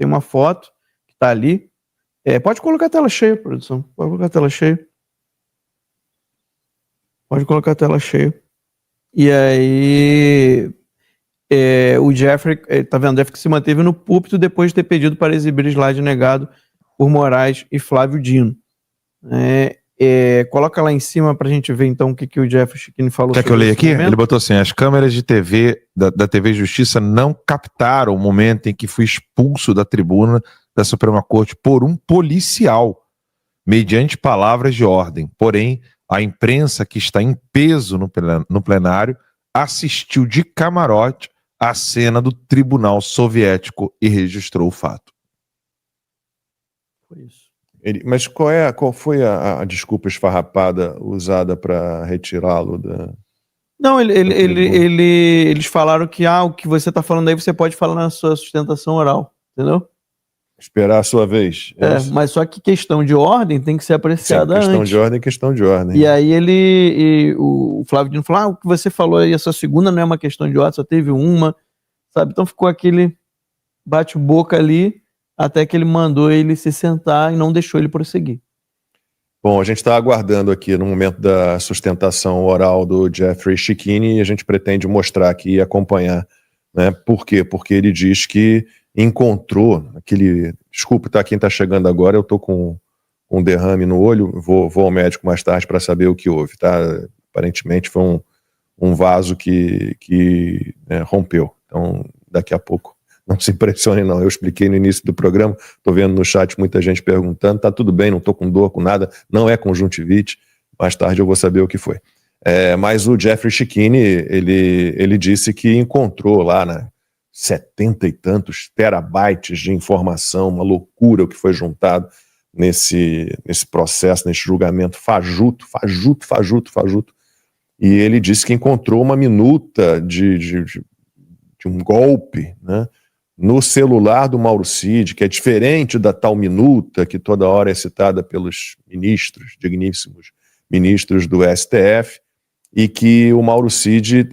Tem uma foto que tá ali. Pode colocar a tela cheia, produção. Pode colocar a tela cheia. Pode colocar a tela cheia. E aí... o Jeffrey, tá vendo? Jeffrey se manteve no púlpito depois de ter pedido para exibir slide negado por Moraes e Flávio Dino. Coloca lá em cima pra gente ver então o que o Jeffrey Checchini falou. Quer que eu leia aqui? Momento? Ele botou assim: as câmeras de TV da TV Justiça não captaram o momento em que fui expulso da tribuna da Suprema Corte por um policial, mediante palavras de ordem. Porém, a imprensa que está em peso no plenário assistiu de camarote à cena do Tribunal Soviético e registrou o fato. Foi isso. Mas qual foi a desculpa esfarrapada usada para retirá-lo da... Não, eles falaram que o que você está falando aí você pode falar na sua sustentação oral, entendeu? Esperar a sua vez. Mas só que questão de ordem tem que ser apreciada antes. Questão de ordem é questão de ordem. E aí o Flávio Dino falou, o que você falou aí, essa segunda não é uma questão de ordem, só teve uma, sabe? Então ficou aquele bate-boca ali, até que ele mandou ele se sentar e não deixou ele prosseguir. Bom, a gente está aguardando aqui no momento da sustentação oral do Jeffrey Checchini e a gente pretende mostrar aqui e acompanhar, né? Por quê? Porque ele diz que encontrou aquele... Desculpa, tá? Quem está chegando agora, eu estou com um derrame no olho, vou ao médico mais tarde para saber o que houve, tá? Aparentemente foi um vaso que rompeu, então daqui a pouco não se impressione não, eu expliquei no início do programa, estou vendo no chat muita gente perguntando, tá tudo bem, não estou com dor, com nada, não é conjuntivite, mais tarde eu vou saber o que foi. Mas o Jeffrey Checchini, ele disse que encontrou lá, né, 70 e tantos terabytes de informação, uma loucura o que foi juntado nesse processo, nesse julgamento fajuto, e ele disse que encontrou uma minuta de um golpe, né, no celular do Mauro Cid, que é diferente da tal minuta que toda hora é citada pelos ministros, digníssimos ministros do STF, e que o Mauro Cid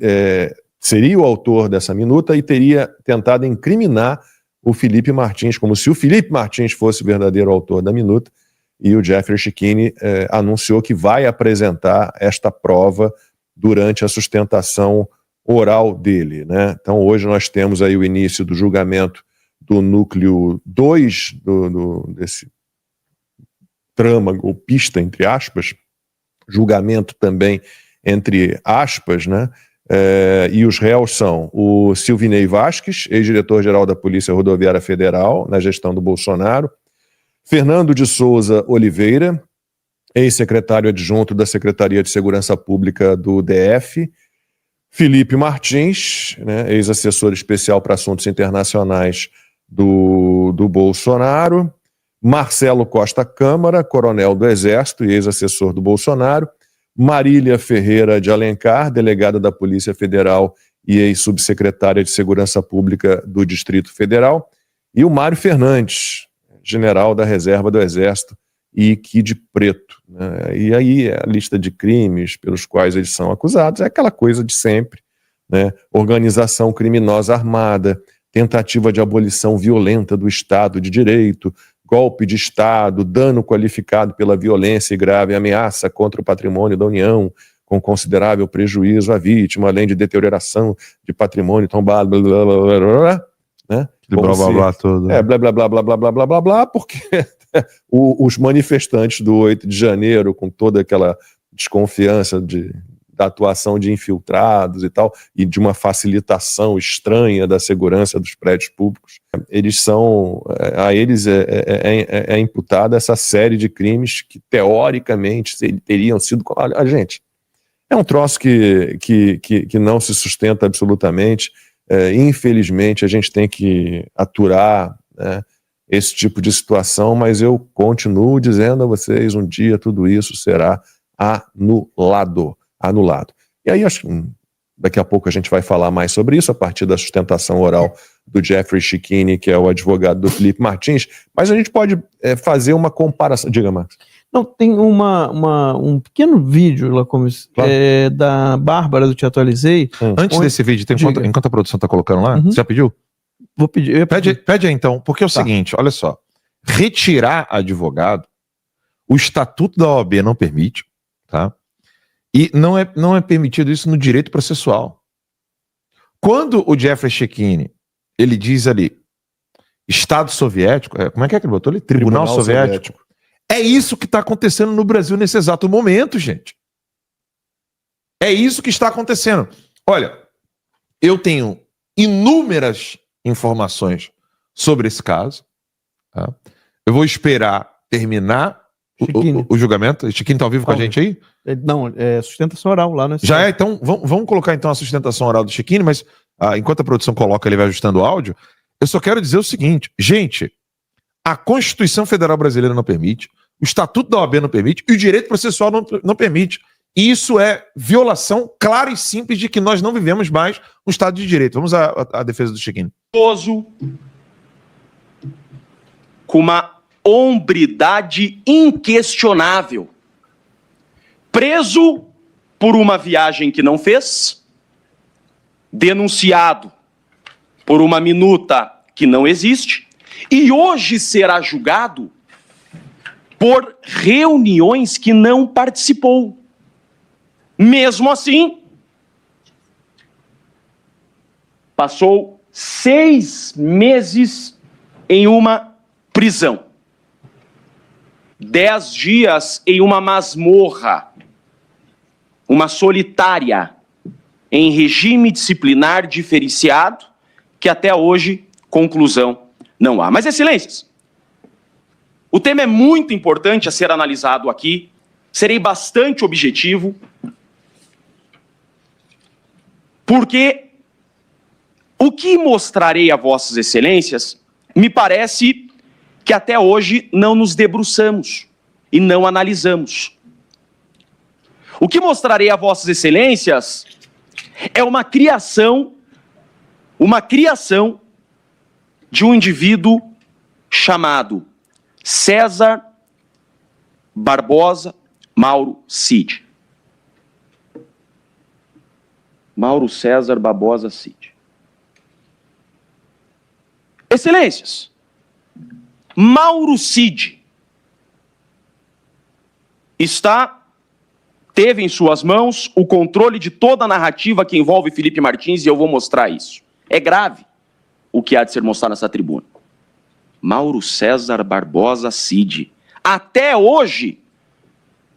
seria o autor dessa minuta e teria tentado incriminar o Felipe Martins, como se o Felipe Martins fosse o verdadeiro autor da minuta, e o Jeffrey Checchini anunciou que vai apresentar esta prova durante a sustentação oral dele, né? Então hoje nós temos aí o início do julgamento do núcleo 2 desse trama golpista, entre aspas, julgamento também entre aspas, né? E os réus são o Silvinei Vasquez, ex-diretor-geral da Polícia Rodoviária Federal, na gestão do Bolsonaro, Fernando de Souza Oliveira, ex-secretário adjunto da Secretaria de Segurança Pública do DF, Felipe Martins, né, ex-assessor especial para assuntos internacionais do Bolsonaro, Marcelo Costa Câmara, coronel do Exército e ex-assessor do Bolsonaro, Marília Ferreira de Alencar, delegada da Polícia Federal e ex-subsecretária de Segurança Pública do Distrito Federal, e o Mário Fernandes, general da Reserva do Exército e Kid Preto, né? E aí a lista de crimes pelos quais eles são acusados é aquela coisa de sempre, né? Organização criminosa armada, tentativa de abolição violenta do Estado de Direito, golpe de Estado, dano qualificado pela violência e grave ameaça contra o patrimônio da União, com considerável prejuízo à vítima, além de deterioração de patrimônio tombado, blá, blá, blá, blá, blá, né? Blá, blá, blá, tudo. Blá, blá, blá, blá, blá, blá, blá, blá, blá, porque os manifestantes do 8 de janeiro, com toda aquela desconfiança da atuação de infiltrados e tal, e de uma facilitação estranha da segurança dos prédios públicos, a eles é imputada essa série de crimes que, teoricamente, teriam sido... Gente, é um troço que não se sustenta absolutamente. Infelizmente, a gente tem que aturar, né, esse tipo de situação, mas eu continuo dizendo a vocês, um dia tudo isso será anulado. E aí, acho que daqui a pouco a gente vai falar mais sobre isso, a partir da sustentação oral do Jeffrey Checchini, que é o advogado do Felipe Martins, mas a gente pode fazer uma comparação. Diga, Marcos. Não, tem um pequeno vídeo lá, como claro, da Bárbara do Te Atualizei. Antes desse vídeo, enquanto a produção está colocando lá, você já pediu? vou pedir. Pede aí então, porque é o Tá. seguinte, olha só. Retirar advogado, o estatuto da OAB não permite, tá? E não é permitido isso no direito processual. Quando o Jeffrey Chechine, ele diz ali, Estado soviético, como é que ele botou ali? Tribunal soviético. É isso que está acontecendo no Brasil nesse exato momento, gente. É isso que está acontecendo. Olha, eu tenho inúmeras informações sobre esse caso. Tá? Eu vou esperar terminar o julgamento. O Chechine está ao vivo com a gente aí? Não, é sustentação oral lá, né? Já é, então, vamos colocar então a sustentação oral do Chechine, mas enquanto a produção coloca, ele vai ajustando o áudio. Eu só quero dizer o seguinte, gente, a Constituição Federal Brasileira não permite, o Estatuto da OAB não permite e o direito processual não permite. E isso é violação clara e simples de que nós não vivemos mais um Estado de Direito. Vamos à defesa do Chechine. Com uma hombridade inquestionável. Preso por uma viagem que não fez, denunciado por uma minuta que não existe, e hoje será julgado por reuniões que não participou. Mesmo assim, passou 6 meses em uma prisão, 10 dias em uma masmorra, uma solitária, em regime disciplinar diferenciado, que até hoje, conclusão, não há. Mas, excelências, o tema é muito importante a ser analisado aqui, serei bastante objetivo, porque o que mostrarei a vossas excelências, me parece que até hoje não nos debruçamos e não analisamos. O que mostrarei a vossas excelências é uma criação de um indivíduo chamado César Barbosa Mauro Cid. Mauro César Barbosa Cid. Excelências, Mauro Cid teve em suas mãos o controle de toda a narrativa que envolve Felipe Martins e eu vou mostrar isso. É grave o que há de ser mostrado nessa tribuna. Mauro César Barbosa Cid, até hoje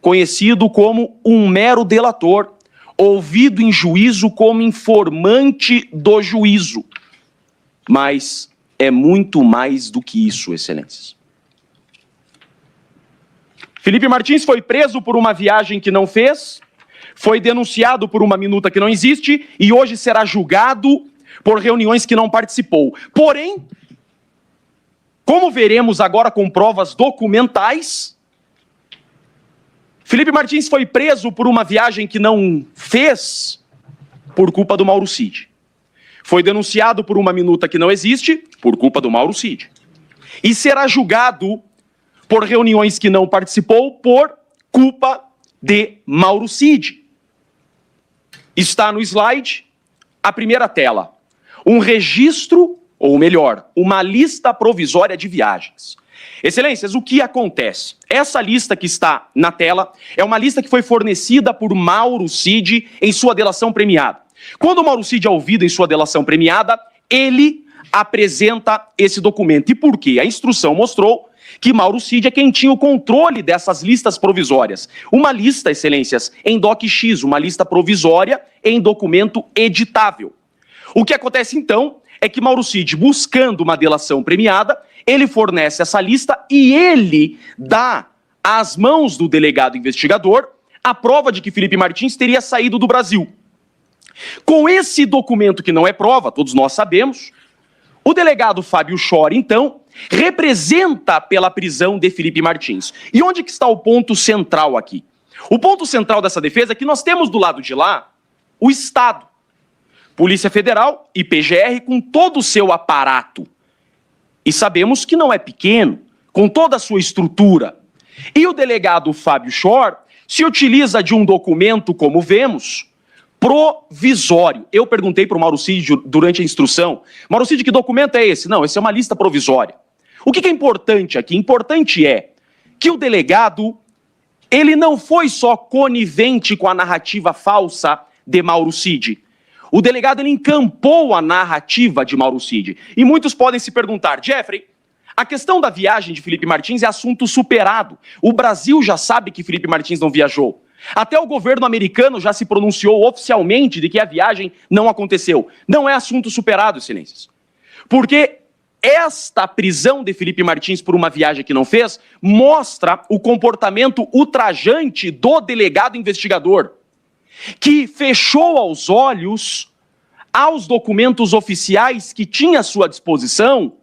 conhecido como um mero delator, ouvido em juízo como informante do juízo. Mas é muito mais do que isso, excelências. Felipe Martins foi preso por uma viagem que não fez, foi denunciado por uma minuta que não existe e hoje será julgado por reuniões que não participou. Porém, como veremos agora com provas documentais, Felipe Martins foi preso por uma viagem que não fez por culpa do Mauro Cid. Foi denunciado por uma minuta que não existe por culpa do Mauro Cid. E será julgado por reuniões que não participou por culpa de Mauro Cid. Está no slide, a primeira tela. Um registro, ou melhor, uma lista provisória de viagens. Excelências, o que acontece? Essa lista que está na tela é uma lista que foi fornecida por Mauro Cid em sua delação premiada. Quando o Mauro Cid é ouvido em sua delação premiada, ele apresenta esse documento. E por quê? A instrução mostrou que Mauro Cid é quem tinha o controle dessas listas provisórias. Uma lista, excelências, em DOC-X, uma lista provisória em documento editável. O que acontece então é que Mauro Cid, buscando uma delação premiada, ele fornece essa lista e ele dá às mãos do delegado investigador a prova de que Felipe Martins teria saído do Brasil. Com esse documento que não é prova, todos nós sabemos, o delegado Fábio Schor, então, representa pela prisão de Felipe Martins. E onde que está o ponto central aqui? O ponto central dessa defesa é que nós temos do lado de lá o Estado, Polícia Federal e PGR com todo o seu aparato. E sabemos que não é pequeno, com toda a sua estrutura. E o delegado Fábio Schor se utiliza de um documento, como vemos, provisório. Eu perguntei para o Mauro Cid durante a instrução, Mauro Cid, que documento é esse? Não, esse é uma lista provisória. O que é importante aqui? Importante é que o delegado, ele não foi só conivente com a narrativa falsa de Mauro Cid. O delegado, ele encampou a narrativa de Mauro Cid. E muitos podem se perguntar, Jeffrey, a questão da viagem de Felipe Martins é assunto superado. O Brasil já sabe que Felipe Martins não viajou. Até o governo americano já se pronunciou oficialmente de que a viagem não aconteceu. Não é assunto superado, excelências. Porque esta prisão de Felipe Martins por uma viagem que não fez mostra o comportamento ultrajante do delegado investigador, que fechou aos olhos aos documentos oficiais que tinha à sua disposição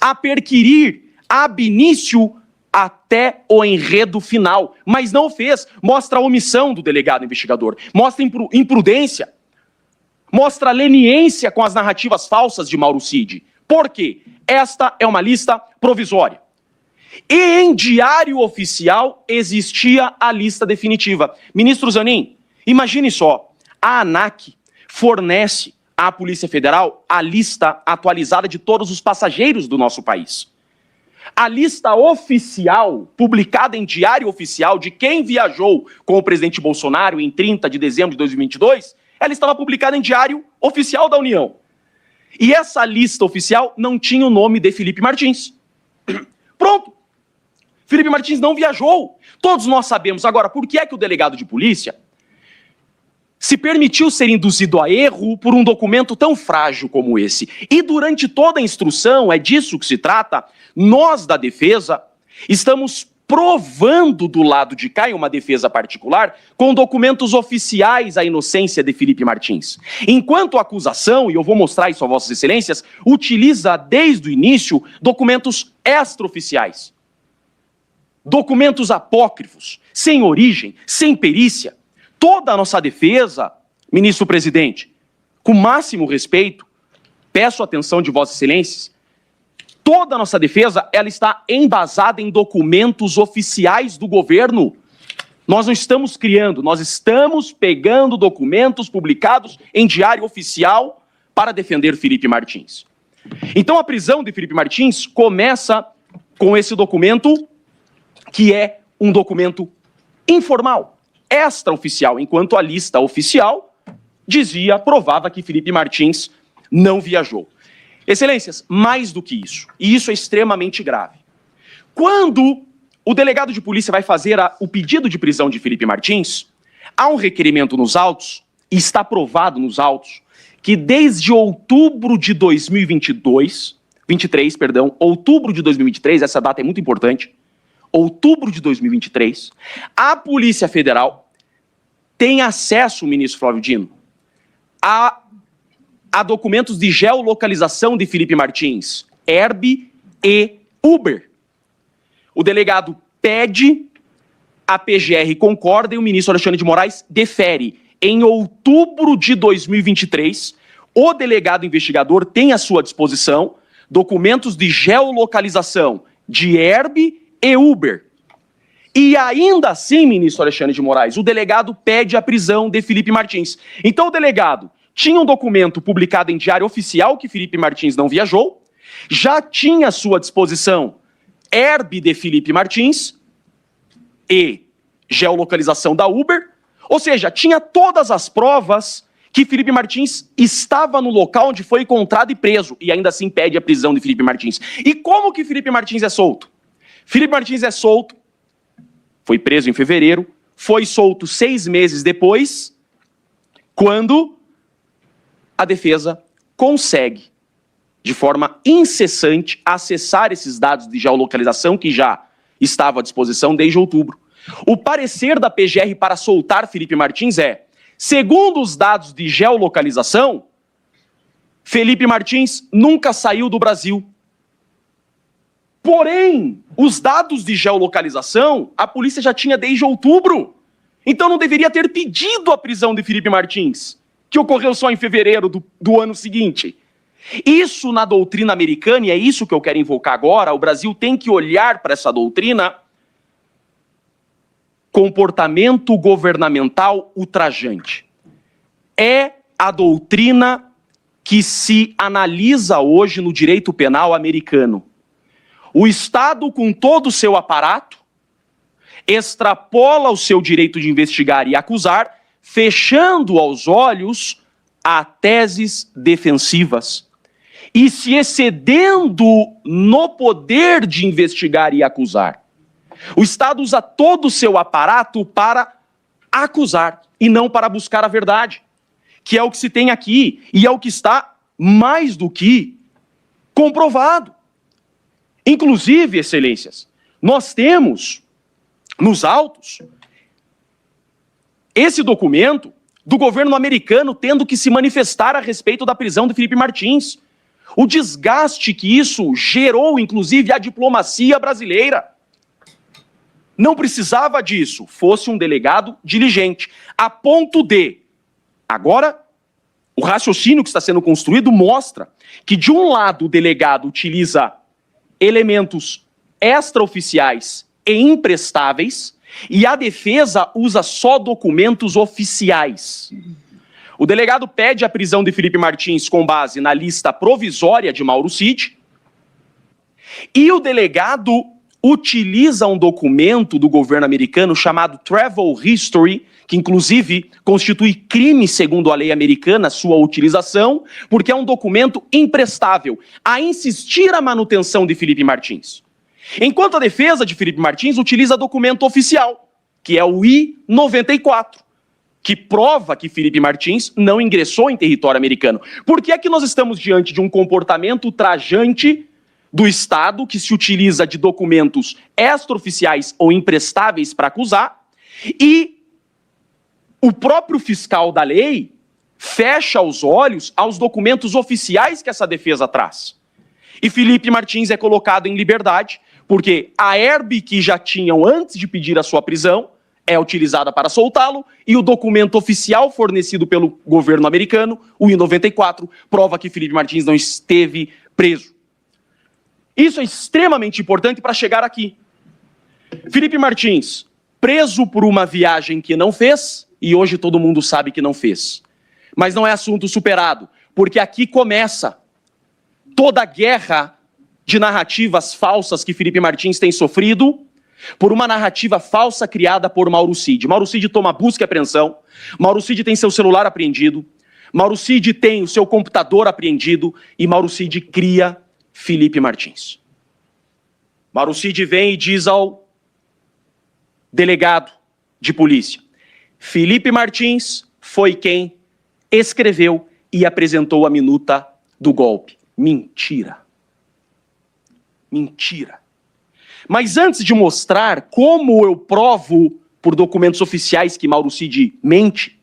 a perquirir ab início até o enredo final, mas não fez. Mostra a omissão do delegado investigador, mostra imprudência, mostra leniência com as narrativas falsas de Mauro Cid. Por quê? Esta é uma lista provisória. E em diário oficial existia a lista definitiva. Ministro Zanin, imagine só, a ANAC fornece à Polícia Federal a lista atualizada de todos os passageiros do nosso país. A lista oficial, publicada em diário oficial, de quem viajou com o presidente Bolsonaro em 30 de dezembro de 2022, ela estava publicada em diário oficial da União. E essa lista oficial não tinha o nome de Felipe Martins. Pronto. Felipe Martins não viajou. Todos nós sabemos. Agora, por que é que o delegado de polícia se permitiu ser induzido a erro por um documento tão frágil como esse? E durante toda a instrução, é disso que se trata, nós da defesa estamos provando do lado de cá, em uma defesa particular, com documentos oficiais a inocência de Felipe Martins. Enquanto a acusação, e eu vou mostrar isso a vossas excelências, utiliza desde o início documentos extraoficiais. Documentos apócrifos, sem origem, sem perícia. Toda a nossa defesa, ministro presidente, com máximo respeito, peço a atenção de vossas excelências, toda a nossa defesa, ela está embasada em documentos oficiais do governo. Nós não estamos criando, nós estamos pegando documentos publicados em diário oficial para defender Felipe Martins. Então a prisão de Felipe Martins começa com esse documento, que é um documento informal, extraoficial, enquanto a lista oficial provava que Felipe Martins não viajou. Excelências, mais do que isso, e isso é extremamente grave. Quando o delegado de polícia vai fazer o pedido de prisão de Felipe Martins, há um requerimento nos autos, e está provado nos autos, que desde outubro de 2023, essa data é muito importante, outubro de 2023, a Polícia Federal tem acesso, ministro Flávio Dino, a documentos de geolocalização de Felipe Martins, Herb e Uber. O delegado pede, a PGR concorda e o ministro Alexandre de Moraes defere. Em outubro de 2023, o delegado investigador tem à sua disposição documentos de geolocalização de Herb e Uber. E ainda assim, ministro Alexandre de Moraes, o delegado pede a prisão de Felipe Martins. Então o delegado tinha um documento publicado em diário oficial que Felipe Martins não viajou, já tinha à sua disposição Herb de Felipe Martins e geolocalização da Uber, ou seja, tinha todas as provas que Felipe Martins estava no local onde foi encontrado e preso, e ainda assim pede a prisão de Felipe Martins. E como que Felipe Martins é solto? Felipe Martins é solto, foi preso em fevereiro, foi solto 6 meses depois, quando a defesa consegue, de forma incessante, acessar esses dados de geolocalização que já estavam à disposição desde outubro. O parecer da PGR para soltar Felipe Martins é: segundo os dados de geolocalização, Felipe Martins nunca saiu do Brasil. Porém, os dados de geolocalização, a polícia já tinha desde outubro. Então não deveria ter pedido a prisão de Felipe Martins, que ocorreu só em fevereiro do ano seguinte. Isso na doutrina americana, e é isso que eu quero invocar agora, o Brasil tem que olhar para essa doutrina, comportamento governamental ultrajante. é a doutrina que se analisa hoje no direito penal americano. O Estado, com todo o seu aparato, extrapola o seu direito de investigar e acusar, fechando aos olhos a teses defensivas e se excedendo no poder de investigar e acusar. O Estado usa todo o seu aparato para acusar e não para buscar a verdade, que é o que se tem aqui e é o que está mais do que comprovado. Inclusive, excelências, nós temos nos autos esse documento do governo americano tendo que se manifestar a respeito da prisão de Felipe Martins. O desgaste que isso gerou, inclusive, à diplomacia brasileira. Não precisava disso, fosse um delegado diligente, a ponto de, agora, o raciocínio que está sendo construído mostra que, de um lado, o delegado utiliza elementos extraoficiais e imprestáveis, e a defesa usa só documentos oficiais. O delegado pede a prisão de Felipe Martins com base na lista provisória de Mauro Cid, e o delegado utiliza um documento do governo americano chamado Travel History, que inclusive constitui crime segundo a lei americana sua utilização, porque é um documento imprestável a insistir a manutenção de Felipe Martins. Enquanto a defesa de Felipe Martins utiliza documento oficial, que é o I-94, que prova que Felipe Martins não ingressou em território americano. Por que é que nós estamos diante de um comportamento ultrajante do Estado que se utiliza de documentos extraoficiais ou imprestáveis para acusar e o próprio fiscal da lei fecha os olhos aos documentos oficiais que essa defesa traz? E Felipe Martins é colocado em liberdade porque a herb que já tinham antes de pedir a sua prisão é utilizada para soltá-lo, e o documento oficial fornecido pelo governo americano, o I-94, prova que Felipe Martins não esteve preso. Isso é extremamente importante para chegar aqui. Felipe Martins, preso por uma viagem que não fez, e hoje todo mundo sabe que não fez. Mas não é assunto superado, porque aqui começa toda a guerra de narrativas falsas que Felipe Martins tem sofrido, por uma narrativa falsa criada por Mauro Cid. Mauro Cid toma busca e apreensão, Mauro Cid tem seu celular apreendido, Mauro Cid tem o seu computador apreendido e Mauro Cid cria Felipe Martins. Mauro Cid vem e diz ao delegado de polícia: Felipe Martins foi quem escreveu e apresentou a minuta do golpe. Mentira. Mentira. Mas antes de mostrar como eu provo por documentos oficiais que Mauro Cid mente,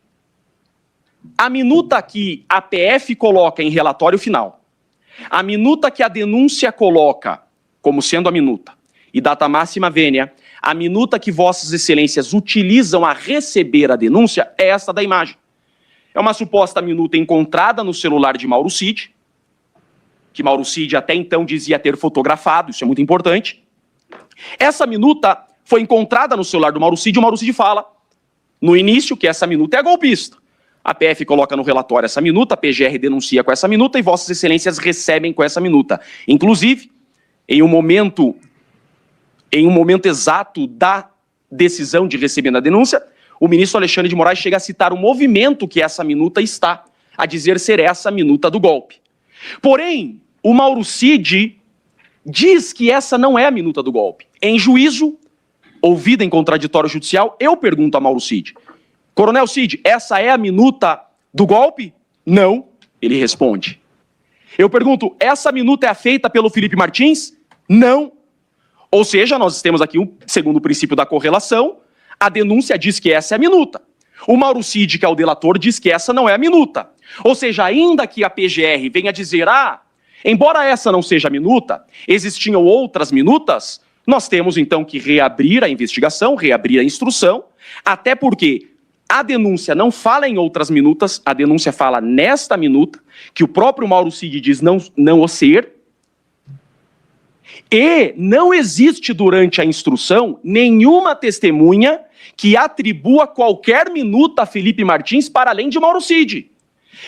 a minuta que a PF coloca em relatório final, a minuta que a denúncia coloca como sendo a minuta, e data máxima vênia, a minuta que vossas excelências utilizam a receber a denúncia é esta da imagem. É uma suposta minuta encontrada no celular de Mauro Cid, que Mauro Cid até então dizia ter fotografado, isso é muito importante. Essa minuta foi encontrada no celular do Mauro Cid, e o Mauro Cid fala, no início, que essa minuta é golpista. A PF coloca no relatório essa minuta, a PGR denuncia com essa minuta e vossas excelências recebem com essa minuta. Inclusive, em um momento exato da decisão de receber a denúncia, o ministro Alexandre de Moraes chega a citar o movimento que essa minuta está, a dizer ser essa a minuta do golpe. Porém, o Mauro Cid diz que essa não é a minuta do golpe. Em juízo, ouvida em contraditório judicial, eu pergunto a Mauro Cid: Coronel Cid, essa é a minuta do golpe? Não, ele responde. Eu pergunto, essa minuta é feita pelo Felipe Martins? Não. Ou seja, nós temos aqui, segundo o princípio da correlação, a denúncia diz que essa é a minuta. O Mauro Cid, que é o delator, diz que essa não é a minuta. Ou seja, ainda que a PGR venha dizer, embora essa não seja a minuta, existiam outras minutas, nós temos então que reabrir a investigação, reabrir a instrução, até porque a denúncia não fala em outras minutas, a denúncia fala nesta minuta, que o próprio Mauro Cid diz não o ser, E não existe durante a instrução nenhuma testemunha que atribua qualquer minuta a Felipe Martins para além de Mauro Cid.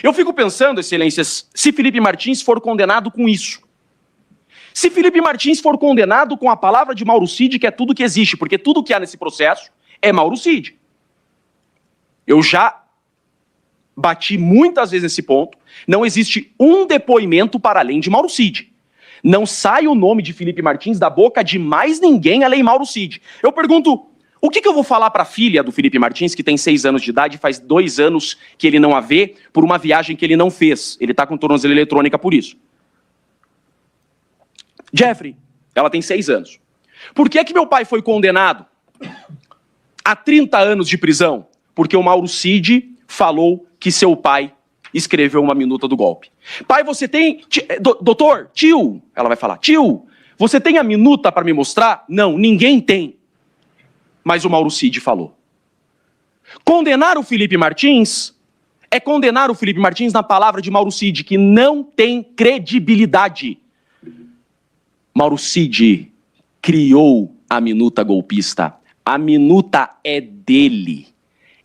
Eu fico pensando, excelências, se Felipe Martins for condenado com isso. Se Felipe Martins for condenado com a palavra de Mauro Cid, que é tudo que existe, porque tudo que há nesse processo é Mauro Cid. Eu já bati muitas vezes nesse ponto. Não existe um depoimento para além de Mauro Cid. Não sai o nome de Felipe Martins da boca de mais ninguém além Mauro Cid. Eu pergunto, o que eu vou falar para a filha do Felipe Martins, que tem 6 anos de idade, faz 2 anos que ele não a vê, por uma viagem que ele não fez. Ele está com tornozeleira eletrônica por isso. Jeffrey, ela tem 6 anos. Por que meu pai foi condenado a 30 anos de prisão? Porque o Mauro Cid falou que seu pai escreveu uma minuta do golpe. Pai, você tem... Doutor, tio, ela vai falar, tio, você tem a minuta para me mostrar? Não, ninguém tem. Mas o Mauro Cid falou. Condenar o Felipe Martins é condenar o Felipe Martins na palavra de Mauro Cid, que não tem credibilidade. Mauro Cid criou a minuta golpista. A minuta é dele.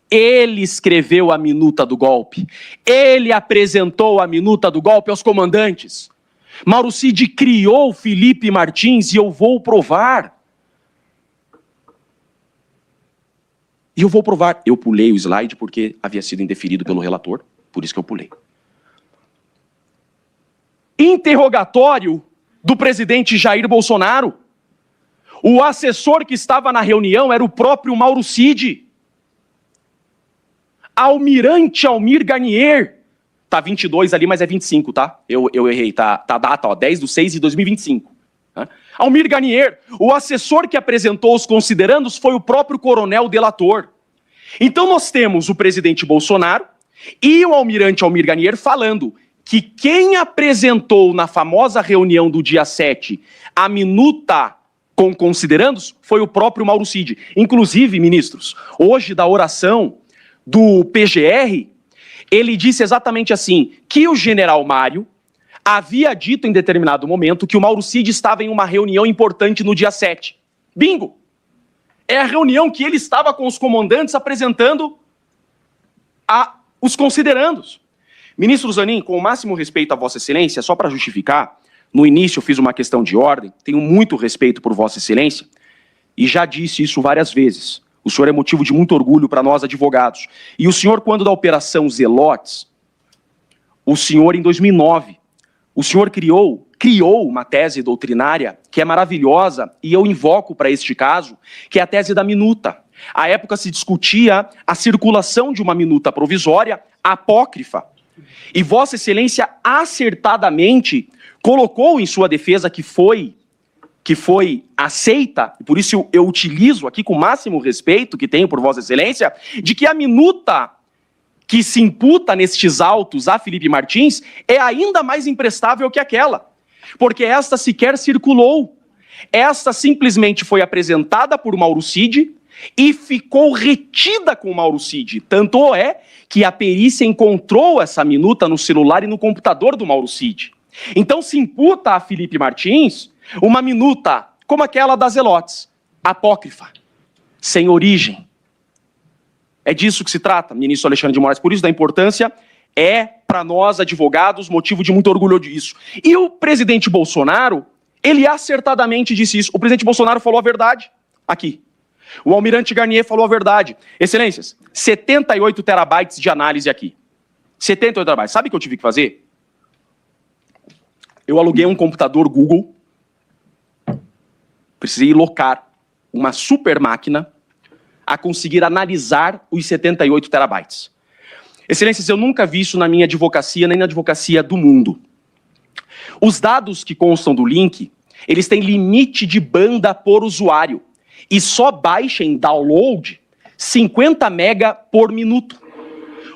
Ele escreveu a minuta do golpe. Ele apresentou a minuta do golpe aos comandantes. Mauro Cid criou Felipe Martins e eu vou provar. E eu vou provar. Eu pulei o slide porque havia sido indeferido pelo relator, por isso que eu pulei. Interrogatório do presidente Jair Bolsonaro. O assessor que estava na reunião era o próprio Mauro Cid. Almirante Almir Garnier. Tá 22 ali, mas é 25, tá? Eu errei, tá a data, ó, 10/6/2025. Tá? Almir Garnier, o assessor que apresentou os considerandos foi o próprio coronel delator. Então nós temos o presidente Bolsonaro e o almirante Almir Garnier falando que quem apresentou na famosa reunião do dia 7 a minuta com considerandos foi o próprio Mauro Cid. Inclusive, ministros, hoje da oração do PGR, ele disse exatamente assim, que o general Mário havia dito em determinado momento que o Mauro Cid estava em uma reunião importante no dia 7. Bingo! É a reunião que ele estava com os comandantes apresentando os considerandos. Ministro Zanin, com o máximo respeito a Vossa Excelência, só para justificar, no início eu fiz uma questão de ordem, tenho muito respeito por Vossa Excelência, e já disse isso várias vezes. O senhor é motivo de muito orgulho para nós advogados. E o senhor, quando da Operação Zelotes, o senhor, em 2009, o senhor criou uma tese doutrinária que é maravilhosa, e eu invoco para este caso, que é a tese da minuta. À época se discutia a circulação de uma minuta provisória apócrifa. E Vossa Excelência acertadamente colocou em sua defesa que foi aceita, e por isso eu utilizo aqui com o máximo respeito que tenho por Vossa Excelência, de que a minuta que se imputa nestes autos a Felipe Martins é ainda mais imprestável que aquela, porque esta sequer circulou. Esta simplesmente foi apresentada por Mauro Cid e ficou retida com Mauro Cid. Tanto é que a perícia encontrou essa minuta no celular e no computador do Mauro Cid. Então se imputa a Felipe Martins uma minuta como aquela das Zelotes, apócrifa, sem origem. É disso que se trata, ministro Alexandre de Moraes. Por isso da importância, é para nós, advogados, motivo de muito orgulho disso. E o presidente Bolsonaro, ele acertadamente disse isso. O presidente Bolsonaro falou a verdade aqui. O almirante Garnier falou a verdade. Excelências, 78 terabytes de análise aqui. 78 terabytes. Sabe o que eu tive que fazer? Eu aluguei um computador Google, precisei locar uma super máquina a conseguir analisar os 78 terabytes. Excelências, eu nunca vi isso na minha advocacia, nem na advocacia do mundo. Os dados que constam do link, eles têm limite de banda por usuário e só baixa em download 50 mega por minuto.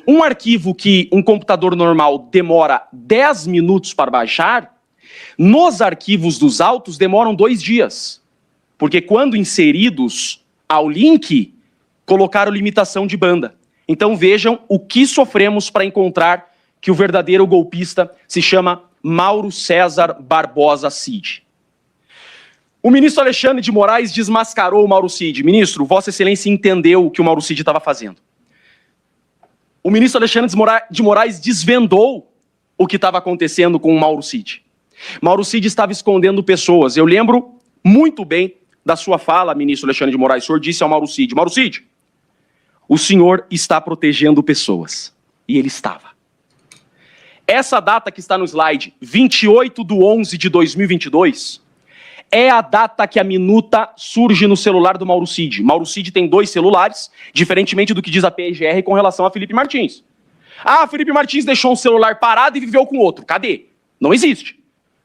Um arquivo que um computador normal demora 10 minutos para baixar, nos arquivos dos autos demoram 2 dias. Porque quando inseridos ao link, colocaram limitação de banda. Então vejam o que sofremos para encontrar que o verdadeiro golpista se chama Mauro César Barbosa Cid. O ministro Alexandre de Moraes desmascarou o Mauro Cid. Ministro, Vossa Excelência entendeu o que o Mauro Cid estava fazendo. O ministro Alexandre de Moraes desvendou o que estava acontecendo com o Mauro Cid. Mauro Cid estava escondendo pessoas. Eu lembro muito bem da sua fala, ministro Alexandre de Moraes. O senhor disse ao Mauro Cid, o senhor está protegendo pessoas. E ele estava. Essa data que está no slide, 28/11/2022, é a data que a minuta surge no celular do Mauro Cid. Mauro Cid tem 2 celulares, diferentemente do que diz a PGR com relação a Felipe Martins. Ah, Felipe Martins deixou um celular parado e viveu com outro. Cadê? Não existe.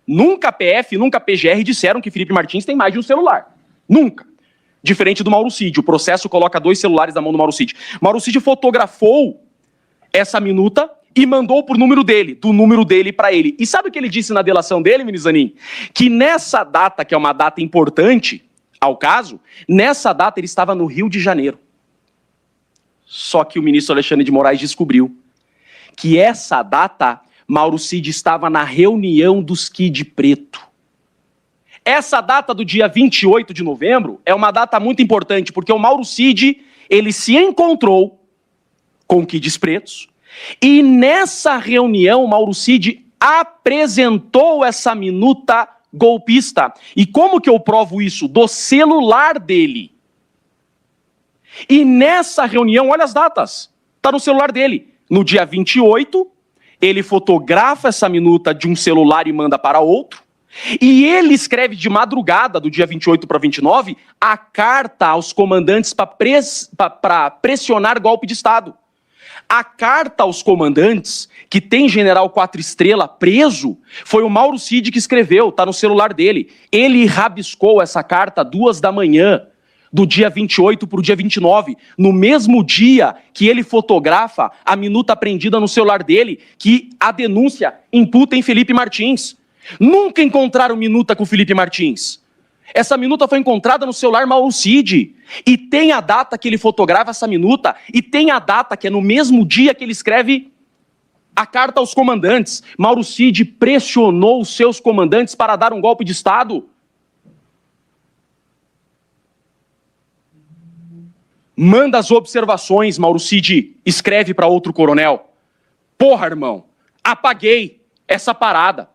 Nunca a PF, nunca a PGR disseram que Felipe Martins tem mais de um celular. Nunca. Diferente do Mauro Cid. O processo coloca 2 celulares na mão do Mauro Cid. Mauro Cid fotografou essa minuta e mandou por número dele, do número dele para ele. E sabe o que ele disse na delação dele, ministro Zanin? Que nessa data, que é uma data importante ao caso, nessa data ele estava no Rio de Janeiro. Só que o ministro Alexandre de Moraes descobriu que essa data, Mauro Cid estava na reunião dos Kid Preto. Essa data do dia 28 de novembro é uma data muito importante, porque o Mauro Cid, ele se encontrou com Kids Pretos, e nessa reunião, Mauro Cid apresentou essa minuta golpista. E como que eu provo isso? Do celular dele. E nessa reunião, olha as datas, está no celular dele. No dia 28, ele fotografa essa minuta de um celular e manda para outro. E ele escreve de madrugada, do dia 28 para 29, a carta aos comandantes para pressionar golpe de Estado. A carta aos comandantes, que tem general 4 estrelas preso, foi o Mauro Cid que escreveu, está no celular dele. Ele rabiscou essa carta 2 da manhã, do dia 28 para o dia 29, no mesmo dia que ele fotografa a minuta apreendida no celular dele, que a denúncia imputa em Felipe Martins. Nunca encontraram minuta com Felipe Martins. Essa minuta foi encontrada no celular Mauro Cid. E tem a data que ele fotografa essa minuta, e tem a data que é no mesmo dia que ele escreve a carta aos comandantes. Mauro Cid pressionou os seus comandantes para dar um golpe de Estado. Manda as observações, Mauro Cid escreve para outro coronel. Porra, irmão, apaguei essa parada.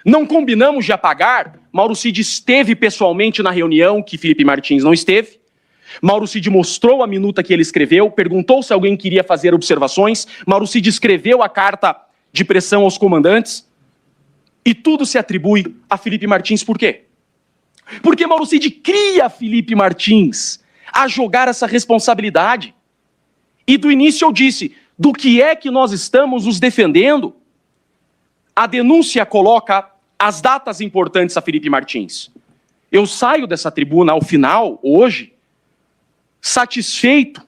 Não combinamos de apagar? Mauro Cid esteve pessoalmente na reunião, que Felipe Martins não esteve. Mauro Cid mostrou a minuta que ele escreveu, perguntou se alguém queria fazer observações. Mauro Cid escreveu a carta de pressão aos comandantes. E tudo se atribui a Felipe Martins. Por quê? Porque Mauro Cid cria Felipe Martins a jogar essa responsabilidade. E do início eu disse, do que é que nós estamos nos defendendo? A denúncia coloca as datas importantes a Felipe Martins. Eu saio dessa tribuna ao final, hoje, satisfeito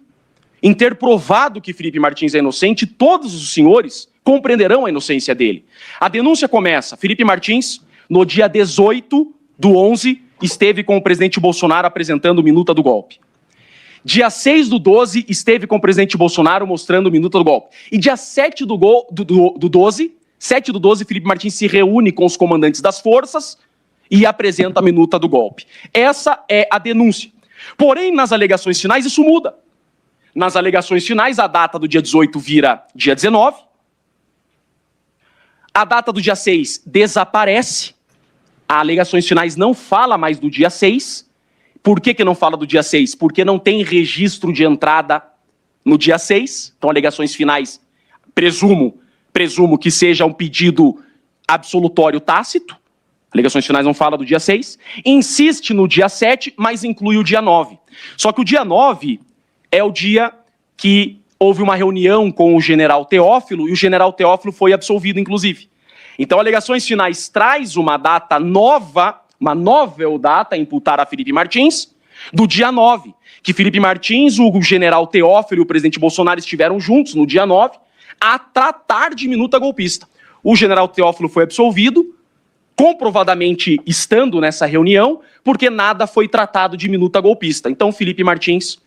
em ter provado que Felipe Martins é inocente, e todos os senhores compreenderão a inocência dele. A denúncia começa, Felipe Martins, no dia 18/11, esteve com o presidente Bolsonaro apresentando minuta do golpe. Dia 6/12, esteve com o presidente Bolsonaro mostrando minuta do golpe. E dia 7/12, Felipe Martins se reúne com os comandantes das forças e apresenta a minuta do golpe. Essa é a denúncia. Porém, nas alegações finais, isso muda. Nas alegações finais, a data do dia 18 vira dia 19. A data do dia 6 desaparece. As alegações finais não fala mais do dia 6. Por que não fala do dia 6? Porque não tem registro de entrada no dia 6. Então, alegações finais, presumo que seja um pedido absolutório tácito. Alegações finais não fala do dia 6. Insiste no dia 7, mas inclui o dia 9. Só que o dia 9 é o dia que houve uma reunião com o general Teófilo, e o general Teófilo foi absolvido, inclusive. Então, alegações finais traz uma data nova, uma novel data a imputar a Felipe Martins, do dia 9, que Felipe Martins, o general Teófilo e o presidente Bolsonaro estiveram juntos no dia 9, a tratar de minuta golpista. O general Teófilo foi absolvido, comprovadamente estando nessa reunião, porque nada foi tratado de minuta golpista. Então, Felipe Martins,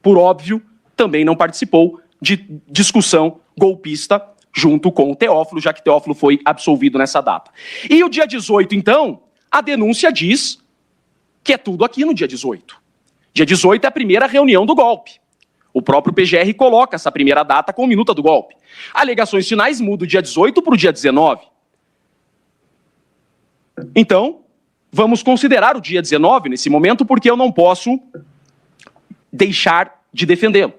por óbvio, também não participou de discussão golpista junto com o Teófilo, já que Teófilo foi absolvido nessa data. E o dia 18, então, a denúncia diz que é tudo aqui no dia 18. Dia 18 é a primeira reunião do golpe. O próprio PGR coloca essa primeira data com a minuta do golpe. Alegações finais mudam o dia 18 para o dia 19. Então, vamos considerar o dia 19 nesse momento, porque eu não posso deixar de defendê-lo.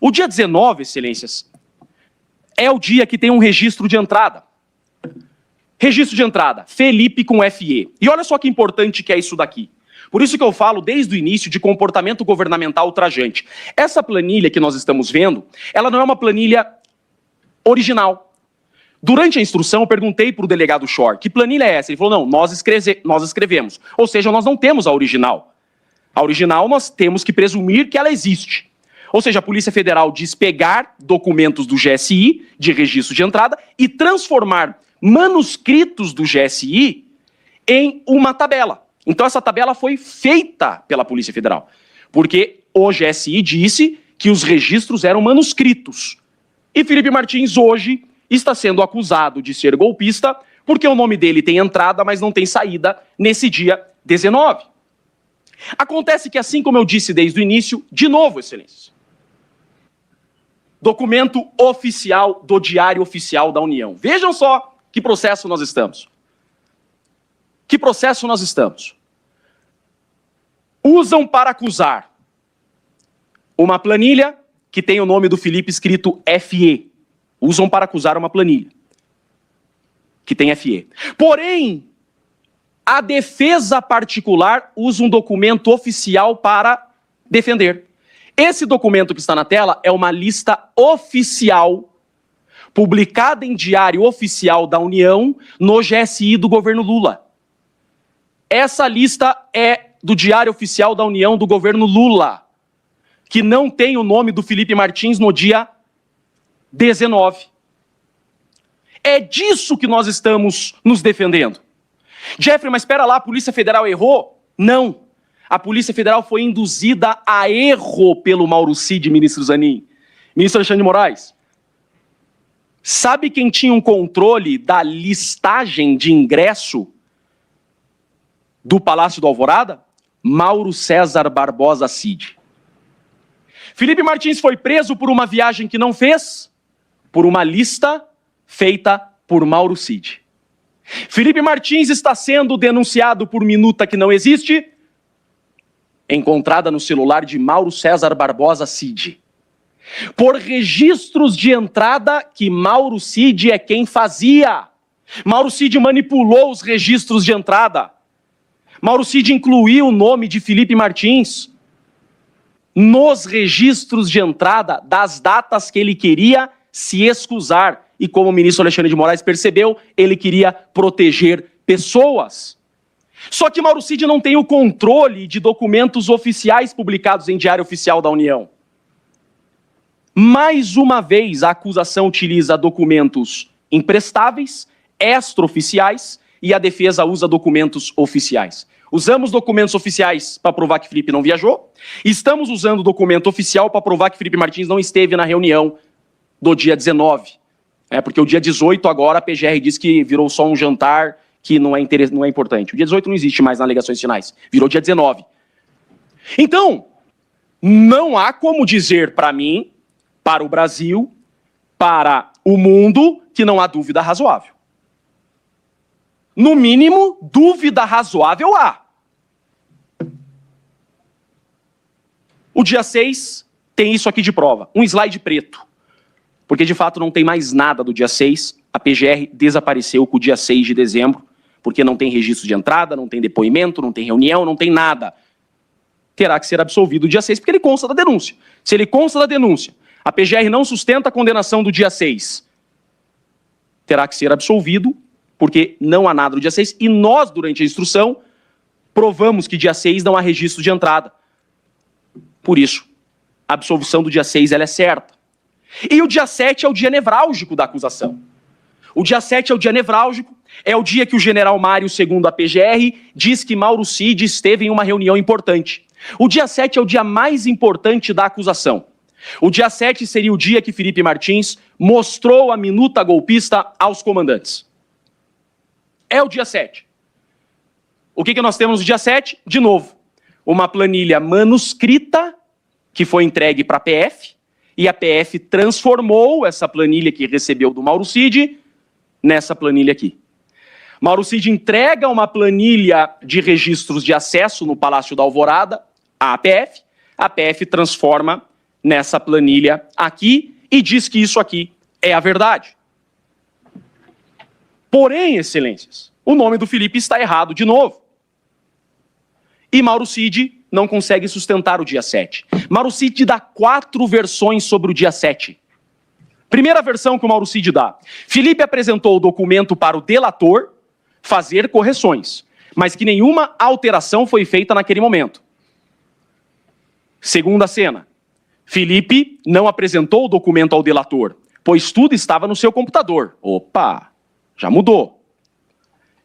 O dia 19, excelências, é o dia que tem um registro de entrada. Registro de entrada, Felipe com FE. E olha só que importante que é isso daqui. Por isso que eu falo desde o início de comportamento governamental ultrajante. Essa planilha que nós estamos vendo, ela não é uma planilha original. Durante a instrução, eu perguntei para o delegado Schor, que planilha é essa? Ele falou, não, nós escrevemos. Ou seja, nós não temos a original. A original nós temos que presumir que ela existe. Ou seja, a Polícia Federal diz pegar documentos do GSI, de registro de entrada, e transformar manuscritos do GSI em uma tabela. Então essa tabela foi feita pela Polícia Federal, porque o GSI disse que os registros eram manuscritos. E Felipe Martins hoje está sendo acusado de ser golpista, porque o nome dele tem entrada, mas não tem saída nesse dia 19. Acontece que, assim como eu disse desde o início, de novo, excelências, documento oficial do Diário Oficial da União. Vejam só que processo nós estamos. Que processo nós estamos? Usam para acusar uma planilha que tem o nome do Felipe escrito FE. Usam para acusar uma planilha que tem FE. Porém, a defesa particular usa um documento oficial para defender. Esse documento que está na tela é uma lista oficial publicada em Diário Oficial da União no GSI do governo Lula. Essa lista é do Diário Oficial da União do governo Lula, que não tem o nome do Felipe Martins no dia 19. É disso que nós estamos nos defendendo. Jeffrey, mas espera lá, a Polícia Federal errou? Não. A Polícia Federal foi induzida a erro pelo Mauro Cid, ministro Zanin. Ministro Alexandre de Moraes, sabe quem tinha um controle da listagem de ingresso do Palácio do Alvorada? Mauro César Barbosa Cid. Felipe Martins foi preso por uma viagem que não fez, por uma lista feita por Mauro Cid. Felipe Martins está sendo denunciado por minuta que não existe, encontrada no celular de Mauro César Barbosa Cid. Por registros de entrada que Mauro Cid é quem fazia. Mauro Cid manipulou os registros de entrada. Mauro Cid incluiu o nome de Felipe Martins nos registros de entrada das datas que ele queria se excusar. E como o ministro Alexandre de Moraes percebeu, ele queria proteger pessoas. Só que Mauro Cid não tem o controle de documentos oficiais publicados em Diário Oficial da União. Mais uma vez, a acusação utiliza documentos imprestáveis, extraoficiais, e a defesa usa documentos oficiais. Usamos documentos oficiais para provar que Felipe não viajou, estamos usando documento oficial para provar que Felipe Martins não esteve na reunião do dia 19. Porque o dia 18 agora a PGR diz que virou só um jantar que não é importante. O dia 18 não existe mais nas alegações finais, virou dia 19. Então, não há como dizer para mim, para o Brasil, para o mundo, que não há dúvida razoável. No mínimo, dúvida razoável há. O dia 6 tem isso aqui de prova, um slide preto. Porque, de fato, não tem mais nada do dia 6. A PGR desapareceu com o dia 6 de dezembro, porque não tem registro de entrada, não tem depoimento, não tem reunião, não tem nada. Terá que ser absolvido o dia 6, porque ele consta da denúncia. Se ele consta da denúncia, a PGR não sustenta a condenação do dia 6. Terá que ser absolvido, porque não há nada do dia 6. E nós, durante a instrução, provamos que dia 6 não há registro de entrada. Por isso, a absolvição do dia 6 ela é certa. E o dia 7 é o dia nevrálgico da acusação. O dia 7 é o dia nevrálgico, é o dia que o general Mário, segundo a PGR, diz que Mauro Cid esteve em uma reunião importante. O dia 7 é o dia mais importante da acusação. O dia 7 seria o dia que Felipe Martins mostrou a minuta golpista aos comandantes. É o dia 7. O que nós temos no dia 7? De novo, uma planilha manuscrita que foi entregue para a PF, e a PF transformou essa planilha que recebeu do Mauro Cid nessa planilha aqui. Mauro Cid entrega uma planilha de registros de acesso no Palácio da Alvorada à PF, a PF transforma nessa planilha aqui e diz que isso aqui é a verdade. Porém, excelências, o nome do Felipe está errado de novo. E Mauro Cid não consegue sustentar o dia 7. Mauro Cid dá 4 versões sobre o dia 7. Primeira versão que o Mauro Cid dá. Felipe apresentou o documento para o delator fazer correções, mas que nenhuma alteração foi feita naquele momento. Segunda cena. Felipe não apresentou o documento ao delator, pois tudo estava no seu computador. Opa, já mudou.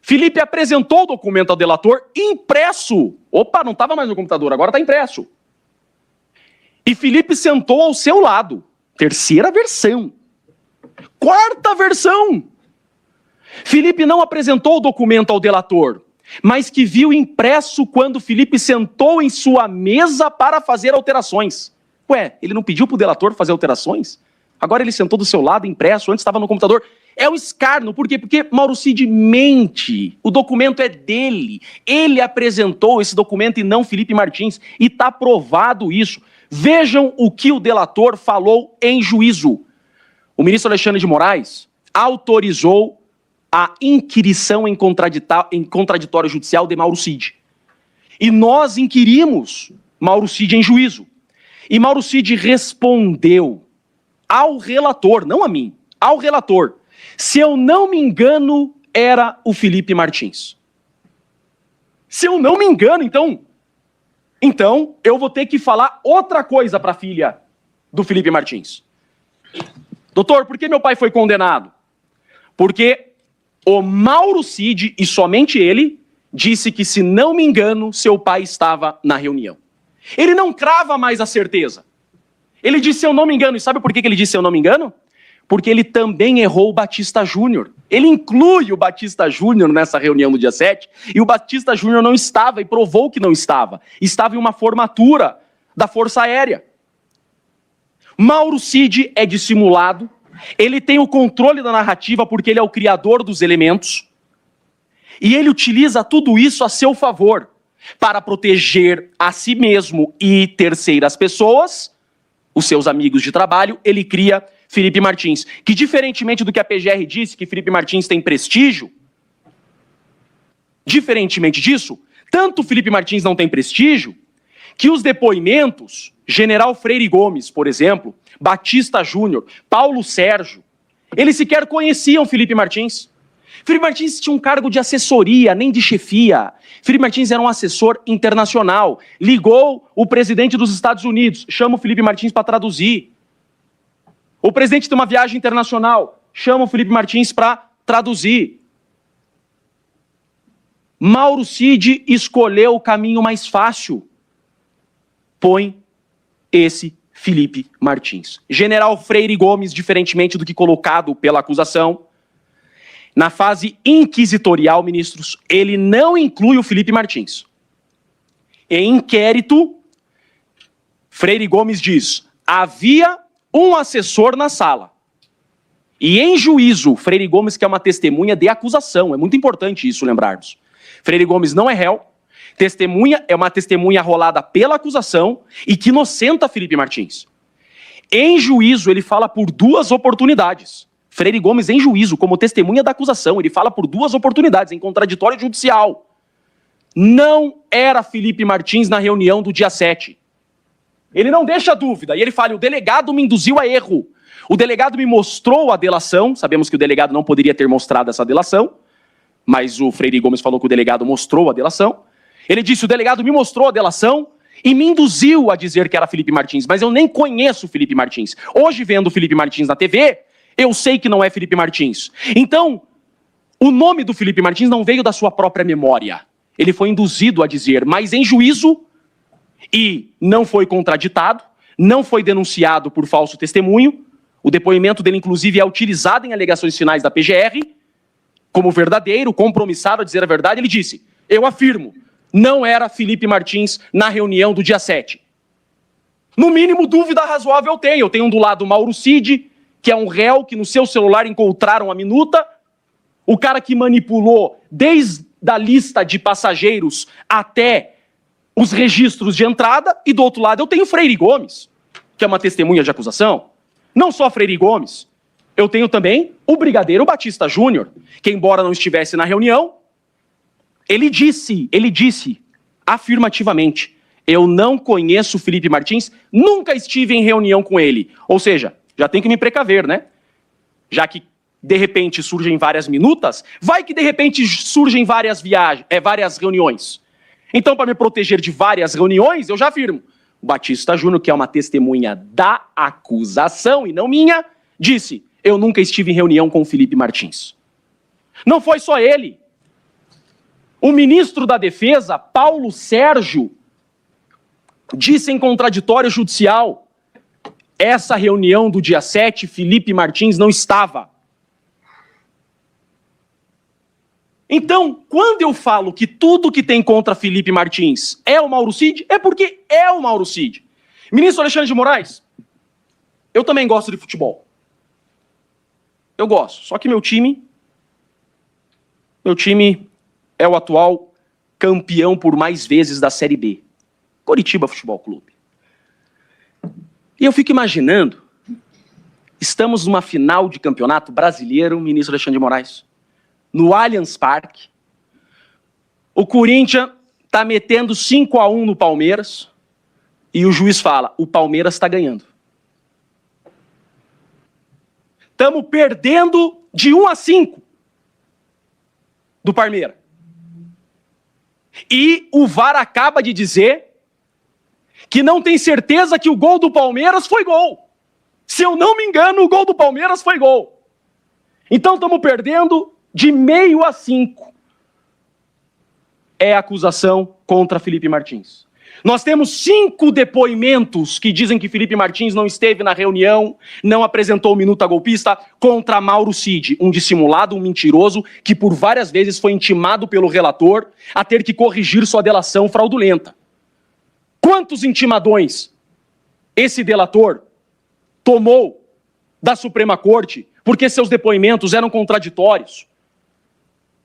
Felipe apresentou o documento ao delator impresso. Opa, não estava mais no computador, agora está impresso. E Felipe sentou ao seu lado. Terceira versão. Quarta versão. Felipe não apresentou o documento ao delator, mas que viu impresso quando Felipe sentou em sua mesa para fazer alterações. Ué, ele não pediu para o delator fazer alterações? Agora ele sentou do seu lado, impresso, antes estava no computador. É um escárnio, por quê? Porque Mauro Cid mente, o documento é dele. Ele apresentou esse documento e não Felipe Martins, e está provado isso. Vejam o que o delator falou em juízo. O ministro Alexandre de Moraes autorizou a inquirição em contraditório judicial de Mauro Cid. E nós inquirimos Mauro Cid em juízo. E Mauro Cid respondeu ao relator, não a mim, ao relator. Se eu não me engano, era o Felipe Martins. Se eu não me engano, então eu vou ter que falar outra coisa para a filha do Felipe Martins. Doutor, por que meu pai foi condenado? Porque o Mauro Cid, e somente ele, disse que, se não me engano, seu pai estava na reunião. Ele não crava mais a certeza. Ele disse, se eu não me engano. E sabe por que ele disse, se eu não me engano? Porque ele também errou o Batista Júnior. Ele inclui o Batista Júnior nessa reunião do dia 7, e o Batista Júnior não estava, e provou que não estava. Estava em uma formatura da Força Aérea. Mauro Cid é dissimulado, ele tem o controle da narrativa porque ele é o criador dos elementos, e ele utiliza tudo isso a seu favor, para proteger a si mesmo e terceiras pessoas, os seus amigos de trabalho. Ele cria Felipe Martins, que, diferentemente do que a PGR disse, que Felipe Martins tem prestígio, diferentemente disso, tanto Felipe Martins não tem prestígio, que os depoimentos, General Freire Gomes, por exemplo, Batista Júnior, Paulo Sérgio, eles sequer conheciam Felipe Martins. Felipe Martins tinha um cargo de assessoria, nem de chefia. Felipe Martins era um assessor internacional. Ligou o presidente dos Estados Unidos, chama o Felipe Martins para traduzir. O presidente tem uma viagem internacional, chama o Felipe Martins para traduzir. Mauro Cid escolheu o caminho mais fácil. Põe esse Felipe Martins. General Freire Gomes, diferentemente do que colocado pela acusação, na fase inquisitorial, ministros, ele não inclui o Felipe Martins. Em inquérito, Freire Gomes diz, havia um assessor na sala. E em juízo, Freire Gomes, que é uma testemunha de acusação, é muito importante isso lembrarmos. Freire Gomes não é réu, testemunha é uma testemunha rolada pela acusação e que inocenta Felipe Martins. Em juízo, ele fala por 2 oportunidades. Freire Gomes, em juízo, como testemunha da acusação, ele fala por 2 oportunidades, em contraditório judicial. Não era Felipe Martins na reunião do dia 7. Ele não deixa dúvida, e ele fala, o delegado me induziu a erro. O delegado me mostrou a delação, sabemos que o delegado não poderia ter mostrado essa delação, mas o Freire Gomes falou que o delegado mostrou a delação. Ele disse, o delegado me mostrou a delação e me induziu a dizer que era Felipe Martins, mas eu nem conheço o Felipe Martins. Hoje, vendo o Felipe Martins na TV, eu sei que não é Felipe Martins. Então, o nome do Felipe Martins não veio da sua própria memória. Ele foi induzido a dizer, mas em juízo, e não foi contraditado, não foi denunciado por falso testemunho. O depoimento dele, inclusive, é utilizado em alegações finais da PGR, como verdadeiro, compromissado a dizer a verdade. Ele disse, eu afirmo, não era Felipe Martins na reunião do dia 7. No mínimo, dúvida razoável eu tenho. Eu tenho do lado o Mauro Cid, que é um réu que no seu celular encontraram a minuta, o cara que manipulou desde a lista de passageiros até os registros de entrada, e do outro lado eu tenho Freire Gomes, que é uma testemunha de acusação. Não só Freire Gomes, eu tenho também o Brigadeiro Batista Júnior, que embora não estivesse na reunião, ele disse afirmativamente: eu não conheço o Felipe Martins, nunca estive em reunião com ele. Ou seja, já tem que me precaver, né? Já que de repente surgem várias minutas, vai que de repente surgem várias reuniões. Então, para me proteger de várias reuniões, eu já afirmo: o Batista Júnior, que é uma testemunha da acusação e não minha, disse: eu nunca estive em reunião com o Felipe Martins. Não foi só ele. O ministro da Defesa, Paulo Sérgio, disse em contraditório judicial: essa reunião do dia 7, Felipe Martins não estava. Então, quando eu falo que tudo que tem contra Felipe Martins é o Mauro Cid, é porque é o Mauro Cid. Ministro Alexandre de Moraes, eu também gosto de futebol. Eu gosto, só que meu time é o atual campeão por mais vezes da Série B. Coritiba Futebol Clube. E eu fico imaginando, estamos numa final de campeonato brasileiro, ministro Alexandre de Moraes, no Allianz Parque, o Corinthians está metendo 5-1 no Palmeiras, e o juiz fala: o Palmeiras está ganhando. Estamos perdendo de 1-5 do Palmeiras. E o VAR acaba de dizer que não tem certeza que o gol do Palmeiras foi gol. Se eu não me engano, o gol do Palmeiras foi gol. Então estamos perdendo de 0,5. É a acusação contra Felipe Martins. Nós temos 5 depoimentos que dizem que Felipe Martins não esteve na reunião, não apresentou minuta golpista, contra Mauro Cid, um dissimulado, um mentiroso, que por várias vezes foi intimado pelo relator a ter que corrigir sua delação fraudulenta. Quantos intimadões esse delator tomou da Suprema Corte porque seus depoimentos eram contraditórios?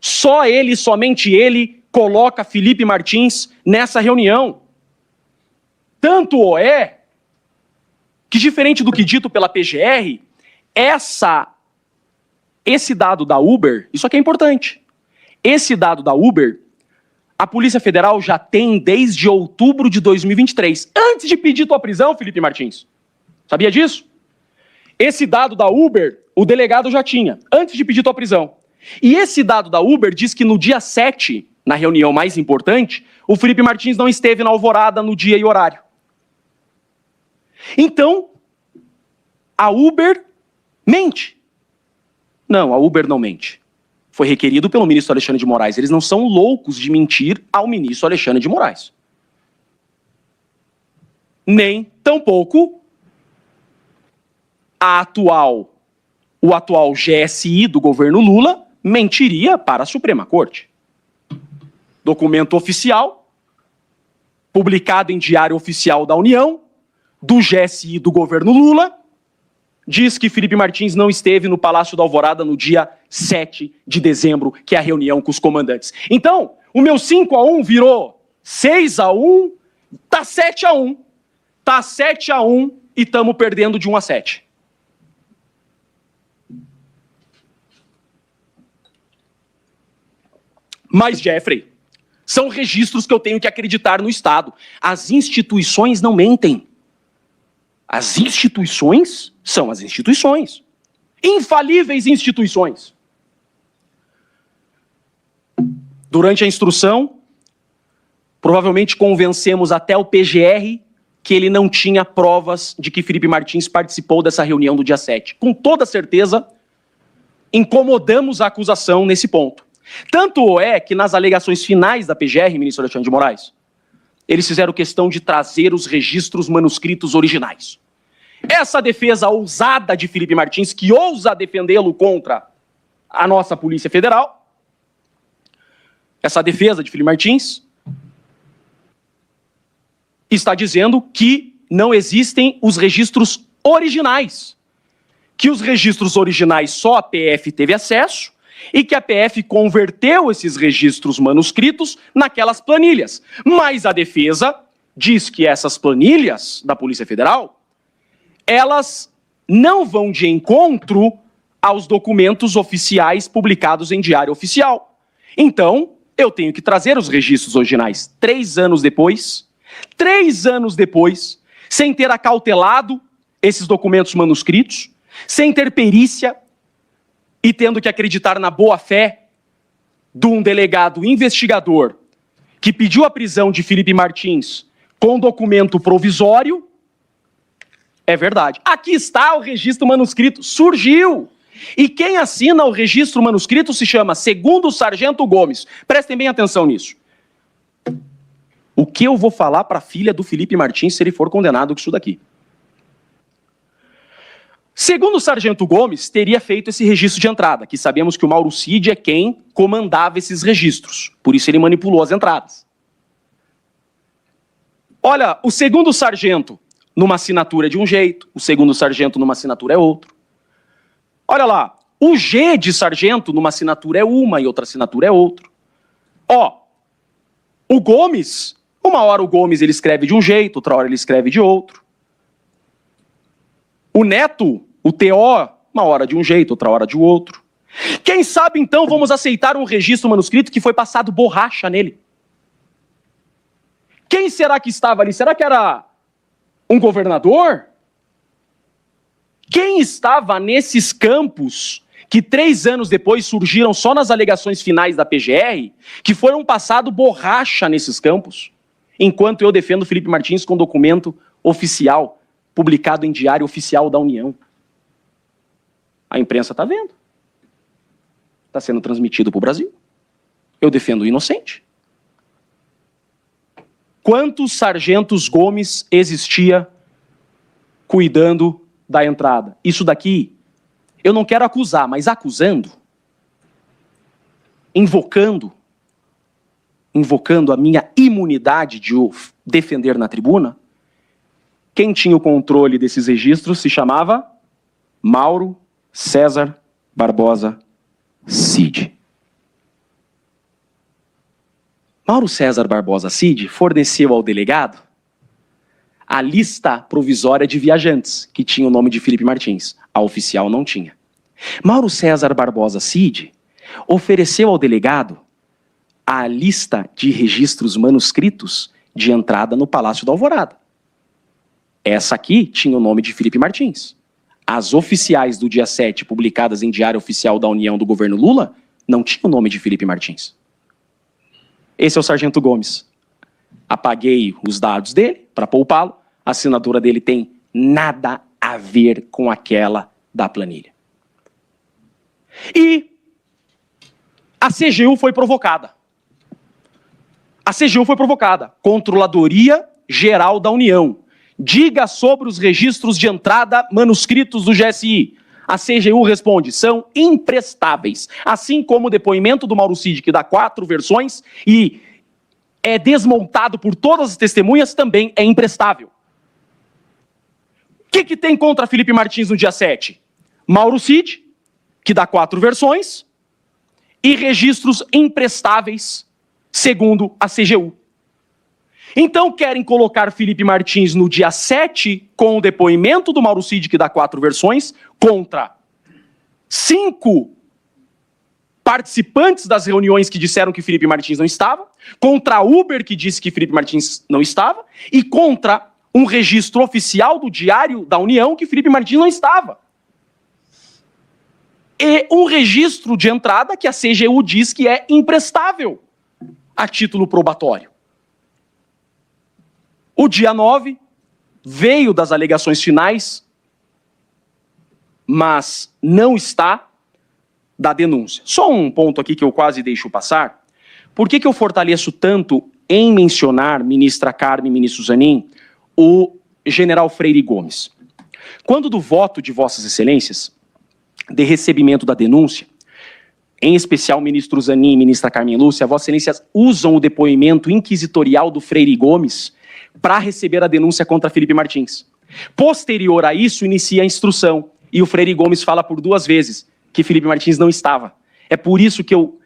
Só ele, somente ele, coloca Felipe Martins nessa reunião. Tanto é que, diferente do que dito pela PGR, esse dado da Uber, isso aqui é importante, esse dado da Uber, a Polícia Federal já tem desde outubro de 2023, antes de pedir tua prisão, Felipe Martins. Sabia disso? Esse dado da Uber, o delegado já tinha, antes de pedir tua prisão. E esse dado da Uber diz que no dia 7, na reunião mais importante, o Felipe Martins não esteve na Alvorada no dia e horário. Então, a Uber mente. Não, a Uber não mente. Foi requerido pelo ministro Alexandre de Moraes. Eles não são loucos de mentir ao ministro Alexandre de Moraes. Nem, tampouco, o atual GSI do governo Lula mentiria para a Suprema Corte. Documento oficial, publicado em Diário Oficial da União, do GSI do governo Lula, diz que Felipe Martins não esteve no Palácio da Alvorada no dia 7 de dezembro, que é a reunião com os comandantes. Então, o meu 5-1 virou 6-1, tá 7-1. Tá 7-1 e estamos perdendo de 1-7. Mas, Jeffrey, são registros que eu tenho que acreditar no Estado. As instituições não mentem. As instituições são as instituições. Infalíveis instituições. Durante a instrução, provavelmente convencemos até o PGR que ele não tinha provas de que Felipe Martins participou dessa reunião do dia 7. Com toda certeza, incomodamos a acusação nesse ponto. Tanto é que nas alegações finais da PGR, ministro Alexandre de Moraes, eles fizeram questão de trazer os registros manuscritos originais. Essa defesa ousada de Felipe Martins, que ousa defendê-lo contra a nossa Polícia Federal, essa defesa de Felipe Martins, está dizendo que não existem os registros originais. Que os registros originais só a PF teve acesso e que a PF converteu esses registros manuscritos naquelas planilhas. Mas a defesa diz que essas planilhas da Polícia Federal, elas não vão de encontro aos documentos oficiais publicados em Diário Oficial. Então, eu tenho que trazer os registros originais 3 anos depois, sem ter acautelado esses documentos manuscritos, sem ter perícia e tendo que acreditar na boa-fé de um delegado investigador que pediu a prisão de Felipe Martins com documento provisório. É verdade. Aqui está o registro manuscrito. Surgiu. E quem assina o registro manuscrito se chama Segundo Sargento Gomes. Prestem bem atenção nisso. O que eu vou falar para a filha do Felipe Martins se ele for condenado com isso daqui? Segundo o Sargento Gomes, teria feito esse registro de entrada, que sabemos que o Mauro Cid é quem comandava esses registros. Por isso ele manipulou as entradas. Olha, o segundo sargento numa assinatura é de um jeito, o segundo sargento numa assinatura é outro. Olha lá, o G de sargento numa assinatura é uma e outra assinatura é outro. Ó, o Gomes, uma hora o Gomes ele escreve de um jeito, outra hora ele escreve de outro. O Neto, o TO, uma hora de um jeito, outra hora de outro. Quem sabe então vamos aceitar um registro manuscrito que foi passado borracha nele? Quem será que estava ali? Será que era um governador? Quem estava nesses campos que 3 anos depois surgiram só nas alegações finais da PGR, que foram passado borracha nesses campos, enquanto eu defendo Felipe Martins com documento oficial, publicado em Diário Oficial da União? A imprensa está vendo. Está sendo transmitido para o Brasil. Eu defendo o inocente. Quantos sargentos Gomes existia cuidando da entrada? Isso daqui, eu não quero acusar, mas acusando, invocando a minha imunidade de o defender na tribuna, quem tinha o controle desses registros se chamava Mauro César Barbosa Cid. Mauro César Barbosa Cid forneceu ao delegado a lista provisória de viajantes, que tinha o nome de Felipe Martins. A oficial não tinha. Mauro César Barbosa Cid ofereceu ao delegado a lista de registros manuscritos de entrada no Palácio da Alvorada. Essa aqui tinha o nome de Felipe Martins. As oficiais do dia 7, publicadas em Diário Oficial da União do governo Lula, não tinham o nome de Felipe Martins. Esse é o Sargento Gomes. Apaguei os dados dele para poupá-lo. A assinatura dele tem nada a ver com aquela da planilha. E a CGU foi provocada. A CGU foi provocada. Controladoria Geral da União. Diga sobre os registros de entrada manuscritos do GSI. A CGU responde, são imprestáveis. Assim como o depoimento do Mauro Cid, que dá 4 versões e é desmontado por todas as testemunhas, também é imprestável. O que tem contra Felipe Martins no dia 7? Mauro Cid, que dá 4 versões, e registros imprestáveis, segundo a CGU. Então querem colocar Felipe Martins no dia 7 com o depoimento do Mauro Cid, que dá 4 versões, contra 5 participantes das reuniões que disseram que Felipe Martins não estava, contra a Uber, que disse que Felipe Martins não estava, e contra um registro oficial do Diário da União que Felipe Martins não estava. E um registro de entrada que a CGU diz que é imprestável a título probatório. O dia 9 veio das alegações finais, mas não está da denúncia. Só um ponto aqui que eu quase deixo passar. Por que eu fortaleço tanto em mencionar, ministra Carmen e ministro Zanin, o general Freire Gomes? Quando do voto de vossas excelências, de recebimento da denúncia, em especial ministro Zanin e ministra Carmen Lúcia, vossas excelências usam o depoimento inquisitorial do Freire Gomes para receber a denúncia contra Felipe Martins. Posterior a isso, inicia a instrução. E o Freire Gomes fala por 2 vezes que Felipe Martins não estava. É por isso que eu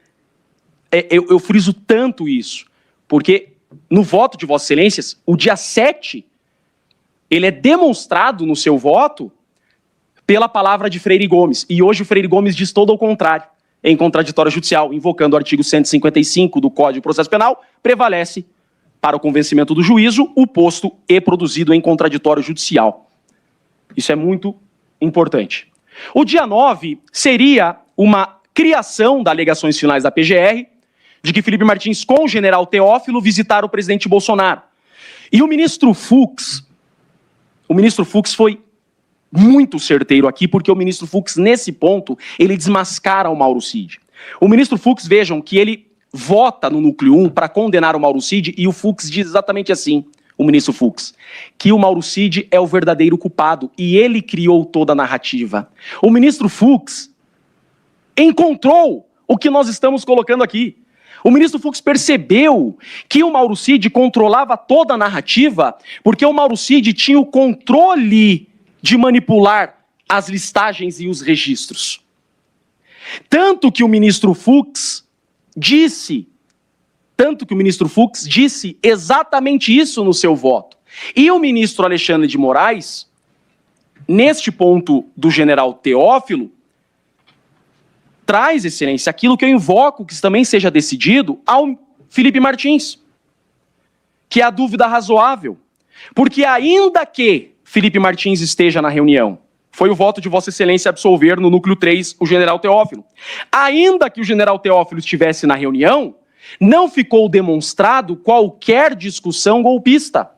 friso tanto isso. Porque no voto de Vossas Excelências, o dia 7, ele é demonstrado no seu voto pela palavra de Freire Gomes. E hoje o Freire Gomes diz todo o contrário. Em contraditório judicial, invocando o artigo 155 do Código de Processo Penal, prevalece para o convencimento do juízo o posto e produzido em contraditório judicial. Isso é muito importante. O dia 9 seria uma criação das alegações finais da PGR de que Felipe Martins, com o general Teófilo, visitaram o presidente Bolsonaro. E o ministro Fux foi muito certeiro aqui, porque o ministro Fux, nesse ponto, ele desmascara o Mauro Cid. O ministro Fux, vejam, que ele vota no núcleo 1 para condenar o Mauro Cid, e o Fux diz exatamente assim, o ministro Fux, que o Mauro Cid é o verdadeiro culpado, e ele criou toda a narrativa. O ministro Fux encontrou o que nós estamos colocando aqui. O ministro Fux percebeu que o Mauro Cid controlava toda a narrativa, porque o Mauro Cid tinha o controle de manipular as listagens e os registros. Tanto que o ministro Fux disse exatamente isso no seu voto. E o ministro Alexandre de Moraes, neste ponto do general Teófilo, traz, Excelência, aquilo que eu invoco que também seja decidido ao Felipe Martins, que é a dúvida razoável. Porque ainda que Felipe Martins esteja na reunião, foi o voto de Vossa Excelência absolver no núcleo 3 o general Teófilo. Ainda que o general Teófilo estivesse na reunião, não ficou demonstrado qualquer discussão golpista.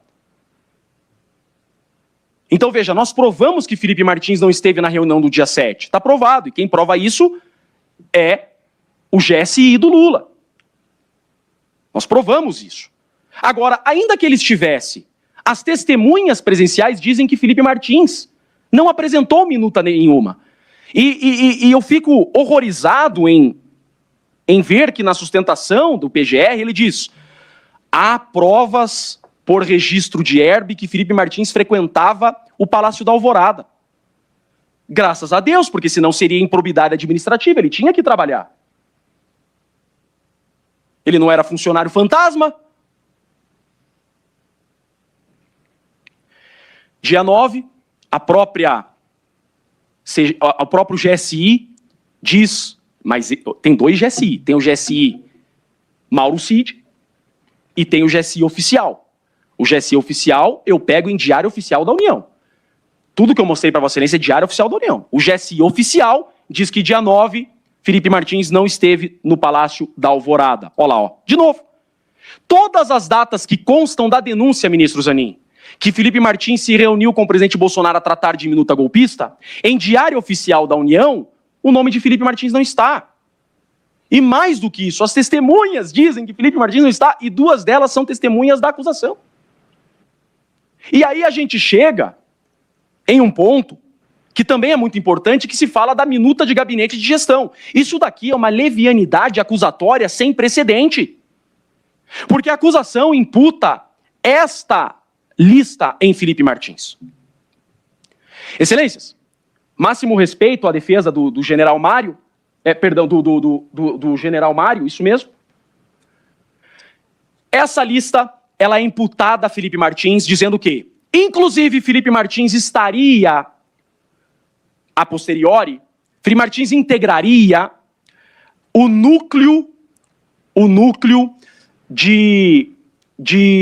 Então, veja, nós provamos que Felipe Martins não esteve na reunião do dia 7. Está provado, e quem prova isso é o GSI do Lula. Nós provamos isso. Agora, ainda que ele estivesse, as testemunhas presenciais dizem que Felipe Martins não apresentou minuta nenhuma. E eu fico horrorizado em ver que na sustentação do PGR ele diz: há provas por registro de herbe que Felipe Martins frequentava o Palácio da Alvorada. Graças a Deus, porque senão seria improbidade administrativa, ele tinha que trabalhar. Ele não era funcionário fantasma. Dia 9, o próprio GSI diz, mas tem 2 GSI, tem o GSI Mauro Cid e tem o GSI oficial. O GSI oficial eu pego em Diário Oficial da União. Tudo que eu mostrei para Vossa Excelência é Diário Oficial da União. O GSI oficial diz que dia 9, Felipe Martins não esteve no Palácio da Alvorada. Olha lá, ó. De novo. Todas as datas que constam da denúncia, ministro Zanin, que Felipe Martins se reuniu com o presidente Bolsonaro a tratar de minuta golpista, em Diário Oficial da União, o nome de Felipe Martins não está. E mais do que isso, as testemunhas dizem que Felipe Martins não está, e 2 delas são testemunhas da acusação. E aí a gente chega em um ponto que também é muito importante, que se fala da minuta de gabinete de gestão. Isso daqui é uma levianidade acusatória sem precedente. Porque a acusação imputa esta lista em Felipe Martins. Excelências, máximo respeito à defesa do general Mário, do general Mário, isso mesmo. Essa lista, ela é imputada a Felipe Martins, dizendo que, inclusive, Felipe Martins estaria, a posteriori, Felipe Martins integraria o núcleo de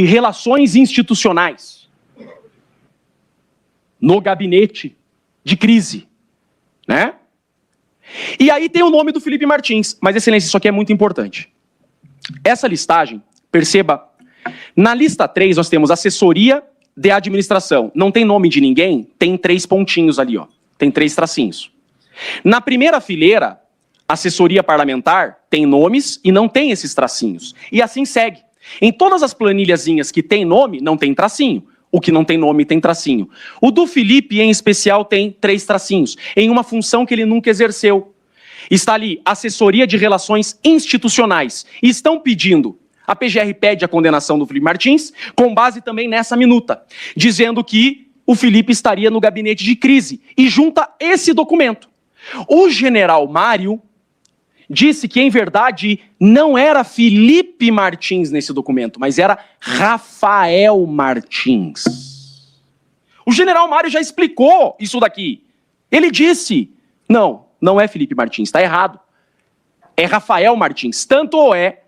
relações institucionais no gabinete de crise, né? E aí tem o nome do Felipe Martins, mas, Excelência, isso aqui é muito importante. Essa listagem, perceba, na lista 3 nós temos assessoria de administração. Não tem nome de ninguém, tem 3 pontinhos ali, ó. Tem 3 tracinhos. Na primeira fileira, assessoria parlamentar, tem nomes e não tem esses tracinhos. E assim segue. Em todas as planilhazinhas que tem nome, não tem tracinho. O que não tem nome tem tracinho. O do Felipe, em especial, tem 3 tracinhos, em uma função que ele nunca exerceu. Está ali, assessoria de relações institucionais. E estão pedindo A PGR pede a condenação do Felipe Martins, com base também nessa minuta, dizendo que o Felipe estaria no gabinete de crise, e junta esse documento. O general Mário disse que, em verdade, não era Felipe Martins nesse documento, mas era Rafael Martins. O general Mário já explicou isso daqui. Ele disse, não é Felipe Martins, está errado. É Rafael Martins. Tanto é,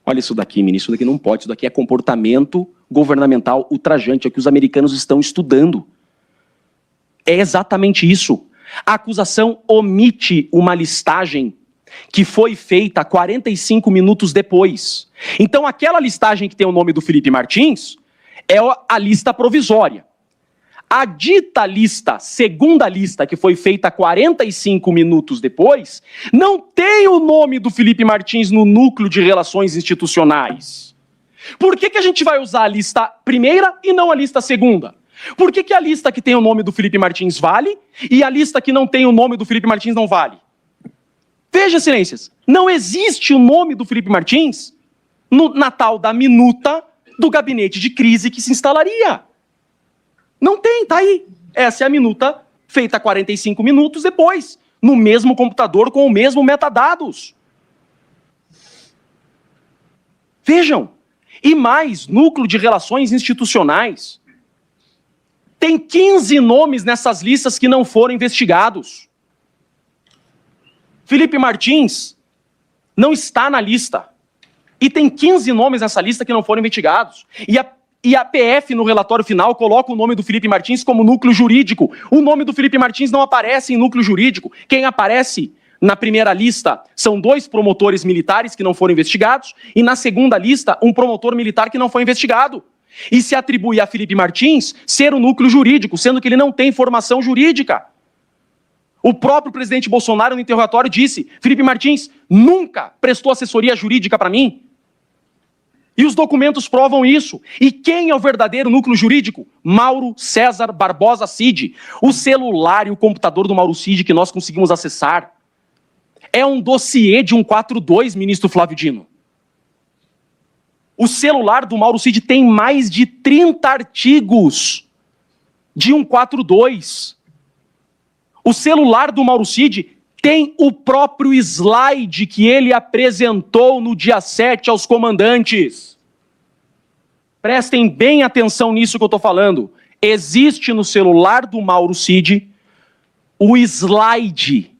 olha isso daqui, ministro, isso daqui não pode, isso daqui é comportamento governamental ultrajante, é o que os americanos estão estudando. É exatamente isso. A acusação omite uma listagem que foi feita 45 minutos depois. Então, aquela listagem que tem o nome do Felipe Martins é a lista provisória. A dita lista, segunda lista, que foi feita 45 minutos depois, não tem o nome do Felipe Martins no núcleo de relações institucionais. Por que a gente vai usar a lista primeira e não a lista segunda? Por que a lista que tem o nome do Felipe Martins vale e a lista que não tem o nome do Felipe Martins não vale? Veja, excelências, não existe o nome do Felipe Martins na tal da minuta do gabinete de crise que se instalaria. Não tem, tá aí. Essa é a minuta feita 45 minutos depois, no mesmo computador com o mesmo metadados. Vejam, e mais, núcleo de relações institucionais. Tem 15 nomes nessas listas que não foram investigados. Felipe Martins não está na lista. E tem 15 nomes nessa lista que não foram investigados. E a PF, no relatório final, coloca o nome do Felipe Martins como núcleo jurídico. O nome do Felipe Martins não aparece em núcleo jurídico. Quem aparece na primeira lista são 2 promotores militares que não foram investigados, e na segunda lista, um promotor militar que não foi investigado. E se atribui a Felipe Martins ser o núcleo jurídico, sendo que ele não tem formação jurídica. O próprio presidente Bolsonaro, no interrogatório, disse: Felipe Martins nunca prestou assessoria jurídica para mim. E os documentos provam isso. E quem é o verdadeiro núcleo jurídico? Mauro César Barbosa Cid. O celular e o computador do Mauro Cid que nós conseguimos acessar é um dossiê de 142, ministro Flávio Dino. O celular do Mauro Cid tem mais de 30 artigos de 142. O celular do Mauro Cid tem o próprio slide que ele apresentou no dia 7 aos comandantes. Prestem bem atenção nisso que eu estou falando. Existe no celular do Mauro Cid o slide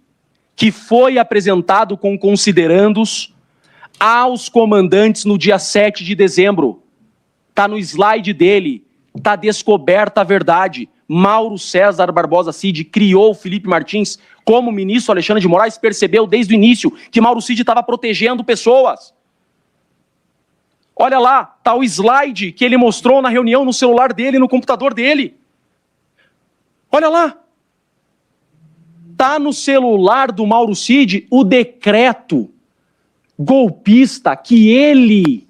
que foi apresentado com considerandos aos comandantes no dia 7 de dezembro. Está no slide dele, está descoberta a verdade. Mauro César Barbosa Cid criou o Felipe Martins, como o ministro Alexandre de Moraes percebeu desde o início que Mauro Cid estava protegendo pessoas. Olha lá, está o slide que ele mostrou na reunião no celular dele, no computador dele. Olha lá. Está no celular do Mauro Cid o decreto golpista que ele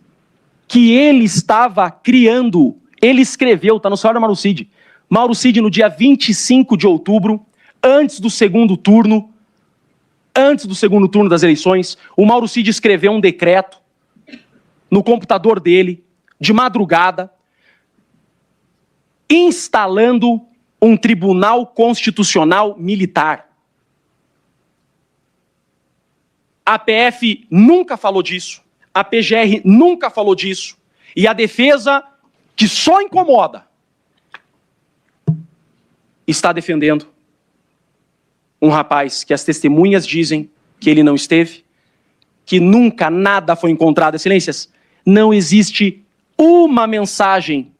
estava criando. Ele escreveu, está no celular do Mauro Cid. Mauro Cid, no dia 25 de outubro, antes do segundo turno das eleições, o Mauro Cid escreveu um decreto no computador dele, de madrugada, instalando um tribunal constitucional militar. A PF nunca falou disso, a PGR nunca falou disso, e a defesa, que só incomoda, está defendendo um rapaz que as testemunhas dizem que ele não esteve, que nunca nada foi encontrado. Excelências, não existe uma mensagem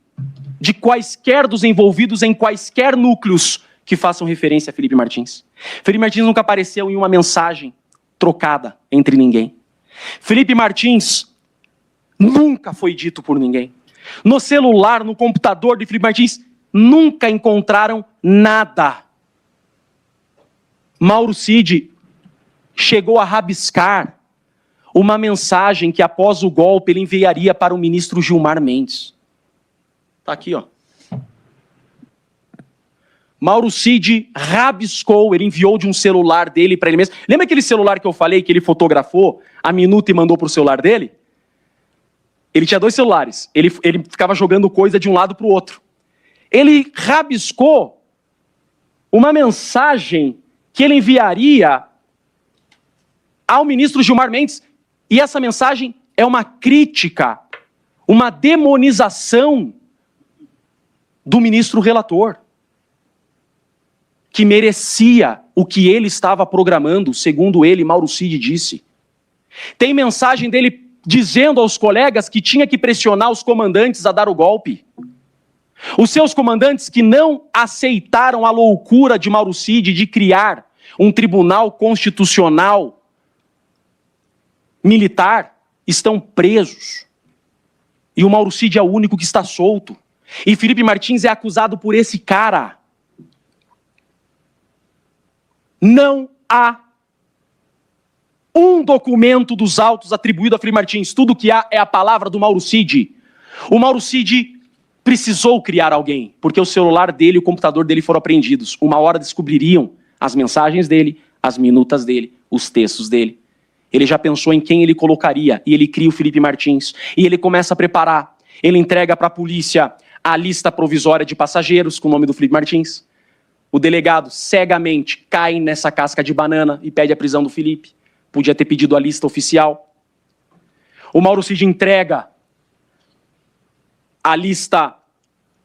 de quaisquer dos envolvidos em quaisquer núcleos que façam referência a Felipe Martins. Felipe Martins nunca apareceu em uma mensagem trocada entre ninguém. Felipe Martins nunca foi dito por ninguém. No celular, no computador de Felipe Martins, nunca encontraram nada. Mauro Cid chegou a rabiscar uma mensagem que, após o golpe, ele enviaria para o ministro Gilmar Mendes. Está aqui, ó. Mauro Cid rabiscou, ele enviou de um celular dele para ele mesmo. Lembra aquele celular que eu falei que ele fotografou a minuta e mandou para o celular dele? Ele tinha 2 celulares. Ele ficava jogando coisa de um lado para o outro. Ele rabiscou uma mensagem que ele enviaria ao ministro Gilmar Mendes. E essa mensagem é uma crítica, uma demonização do ministro relator, que merecia o que ele estava programando, segundo ele, Mauro Cid disse. Tem mensagem dele dizendo aos colegas que tinha que pressionar os comandantes a dar o golpe. Os seus comandantes que não aceitaram a loucura de Mauro Cid de criar um tribunal constitucional militar estão presos. E o Mauro Cid é o único que está solto. E Felipe Martins é acusado por esse cara. Não há um documento dos autos atribuído a Felipe Martins. Tudo que há é a palavra do Mauro Cid. O Mauro Cid precisou criar alguém, porque o celular dele e o computador dele foram apreendidos. Uma hora descobririam as mensagens dele, as minutas dele, os textos dele. Ele já pensou em quem ele colocaria, e ele cria o Felipe Martins. E ele começa a preparar. Ele entrega para a polícia a lista provisória de passageiros com o nome do Felipe Martins. O delegado, cegamente, cai nessa casca de banana e pede a prisão do Felipe. Podia ter pedido a lista oficial. O Mauro Cid entrega a lista,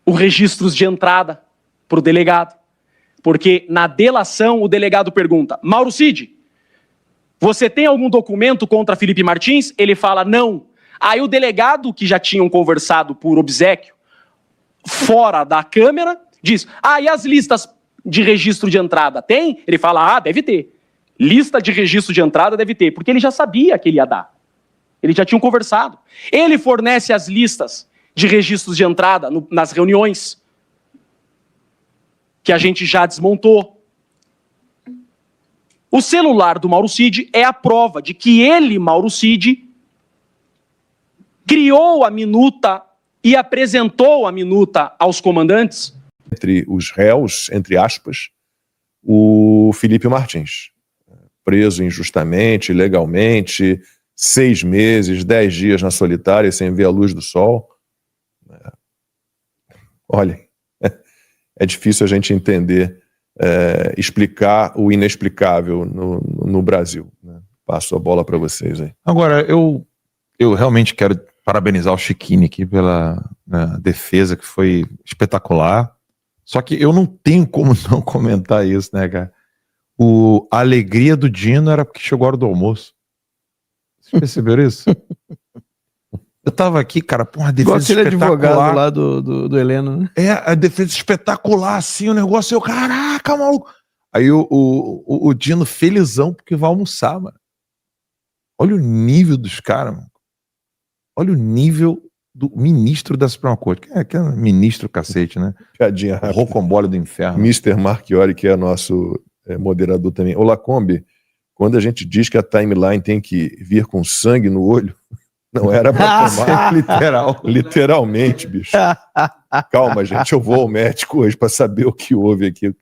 os registros de entrada para o delegado. Porque na delação o delegado pergunta: Mauro Cid, você tem algum documento contra Felipe Martins? Ele fala não. Aí o delegado, que já tinham conversado por obséquio, fora da câmera, diz: e as listas de registro de entrada, tem? Ele fala: deve ter. Lista de registro de entrada deve ter, porque ele já sabia que ele ia dar. Eles já tinham conversado. Ele fornece as listas de registros de entrada nas reuniões, que a gente já desmontou. O celular do Mauro Cid é a prova de que ele, Mauro Cid, criou a minuta e apresentou a minuta aos comandantes. Entre os réus, entre aspas, o Felipe Martins, preso injustamente, ilegalmente, 6 meses, 10 dias na solitária, sem ver a luz do sol. Olha, é difícil a gente entender, explicar o inexplicável no Brasil. Né? Passo a bola para vocês aí. Agora, eu realmente quero parabenizar o Chiquini aqui pela defesa, que foi espetacular. Só que eu não tenho como não comentar isso, né, cara? A alegria do Dino era porque chegou a hora do almoço. Vocês perceberam isso? Eu tava aqui, cara, uma defesa espetacular. Advogado lá do Heleno, né? A defesa espetacular, assim, o negócio, caraca, maluco. Aí o Dino felizão porque vai almoçar, mano. Olha o nível dos caras, mano. Olha o nível do ministro da Suprema Corte. Que é ministro cacete, né? Piadinha rápida. Rocambole do inferno. Mr. Marchiori, que é nosso moderador também. Ô, Lacombe, quando a gente diz que a timeline tem que vir com sangue no olho, não era pra tomar literalmente, bicho. Calma, gente, eu vou ao médico hoje pra saber o que houve aqui.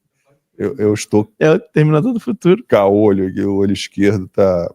Eu estou... É o Terminador do Futuro. Caolho aqui, o olho esquerdo tá